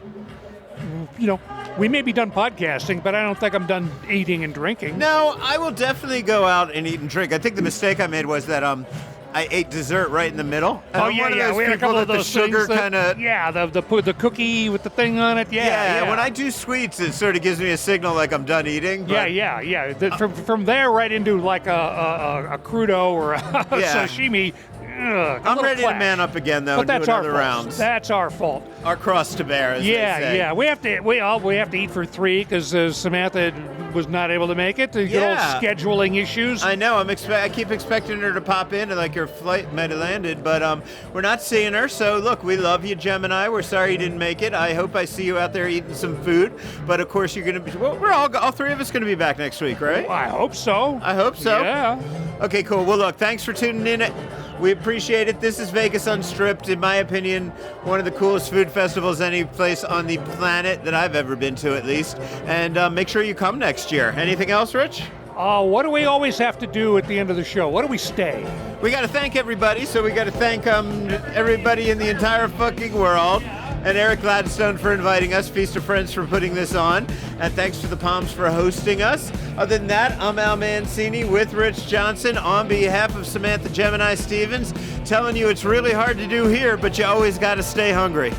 we may be done podcasting, but I don't think I'm done eating and drinking. No, I will definitely go out and eat and drink. I think the mistake I made was that I ate dessert right in the middle. Oh, yeah. We had a couple of those sugar things kind of. Yeah, the cookie with the thing on it. Yeah. When I do sweets, it sort of gives me a signal like I'm done eating. But Yeah. From there right into like a crudo or a sashimi. I'm ready to man up again, though, and do another round. That's our fault. Our cross to bear, as they say. Yeah. We have to eat for 3 because Samantha was not able to make it. Good old scheduling issues. I know. I keep expecting her to pop in, and like her flight might have landed, but we're not seeing her. So look, we love you, Gemini. We're sorry you didn't make it. I hope I see you out there eating some food. But of course, you're gonna be. Well, we're all 3 of us gonna be back next week, right? Well, I hope so. Yeah. Okay, cool. Well, look, thanks for tuning in. We appreciate it. This is Vegas Unstripped, in my opinion, one of the coolest food festivals any place on the planet that I've ever been to, at least. And make sure you come next year. Anything else, Rich? What do we always have to do at the end of the show? What do we stay? We got to thank everybody. So we got to thank everybody in the entire fucking world. And Eric Gladstone for inviting us, Feast of Friends for putting this on, and thanks to the Palms for hosting us. Other than that, I'm Al Mancini with Rich Johnson on behalf of Samantha Gemini Stevens, telling you it's really hard to do here, but you always got to stay hungry.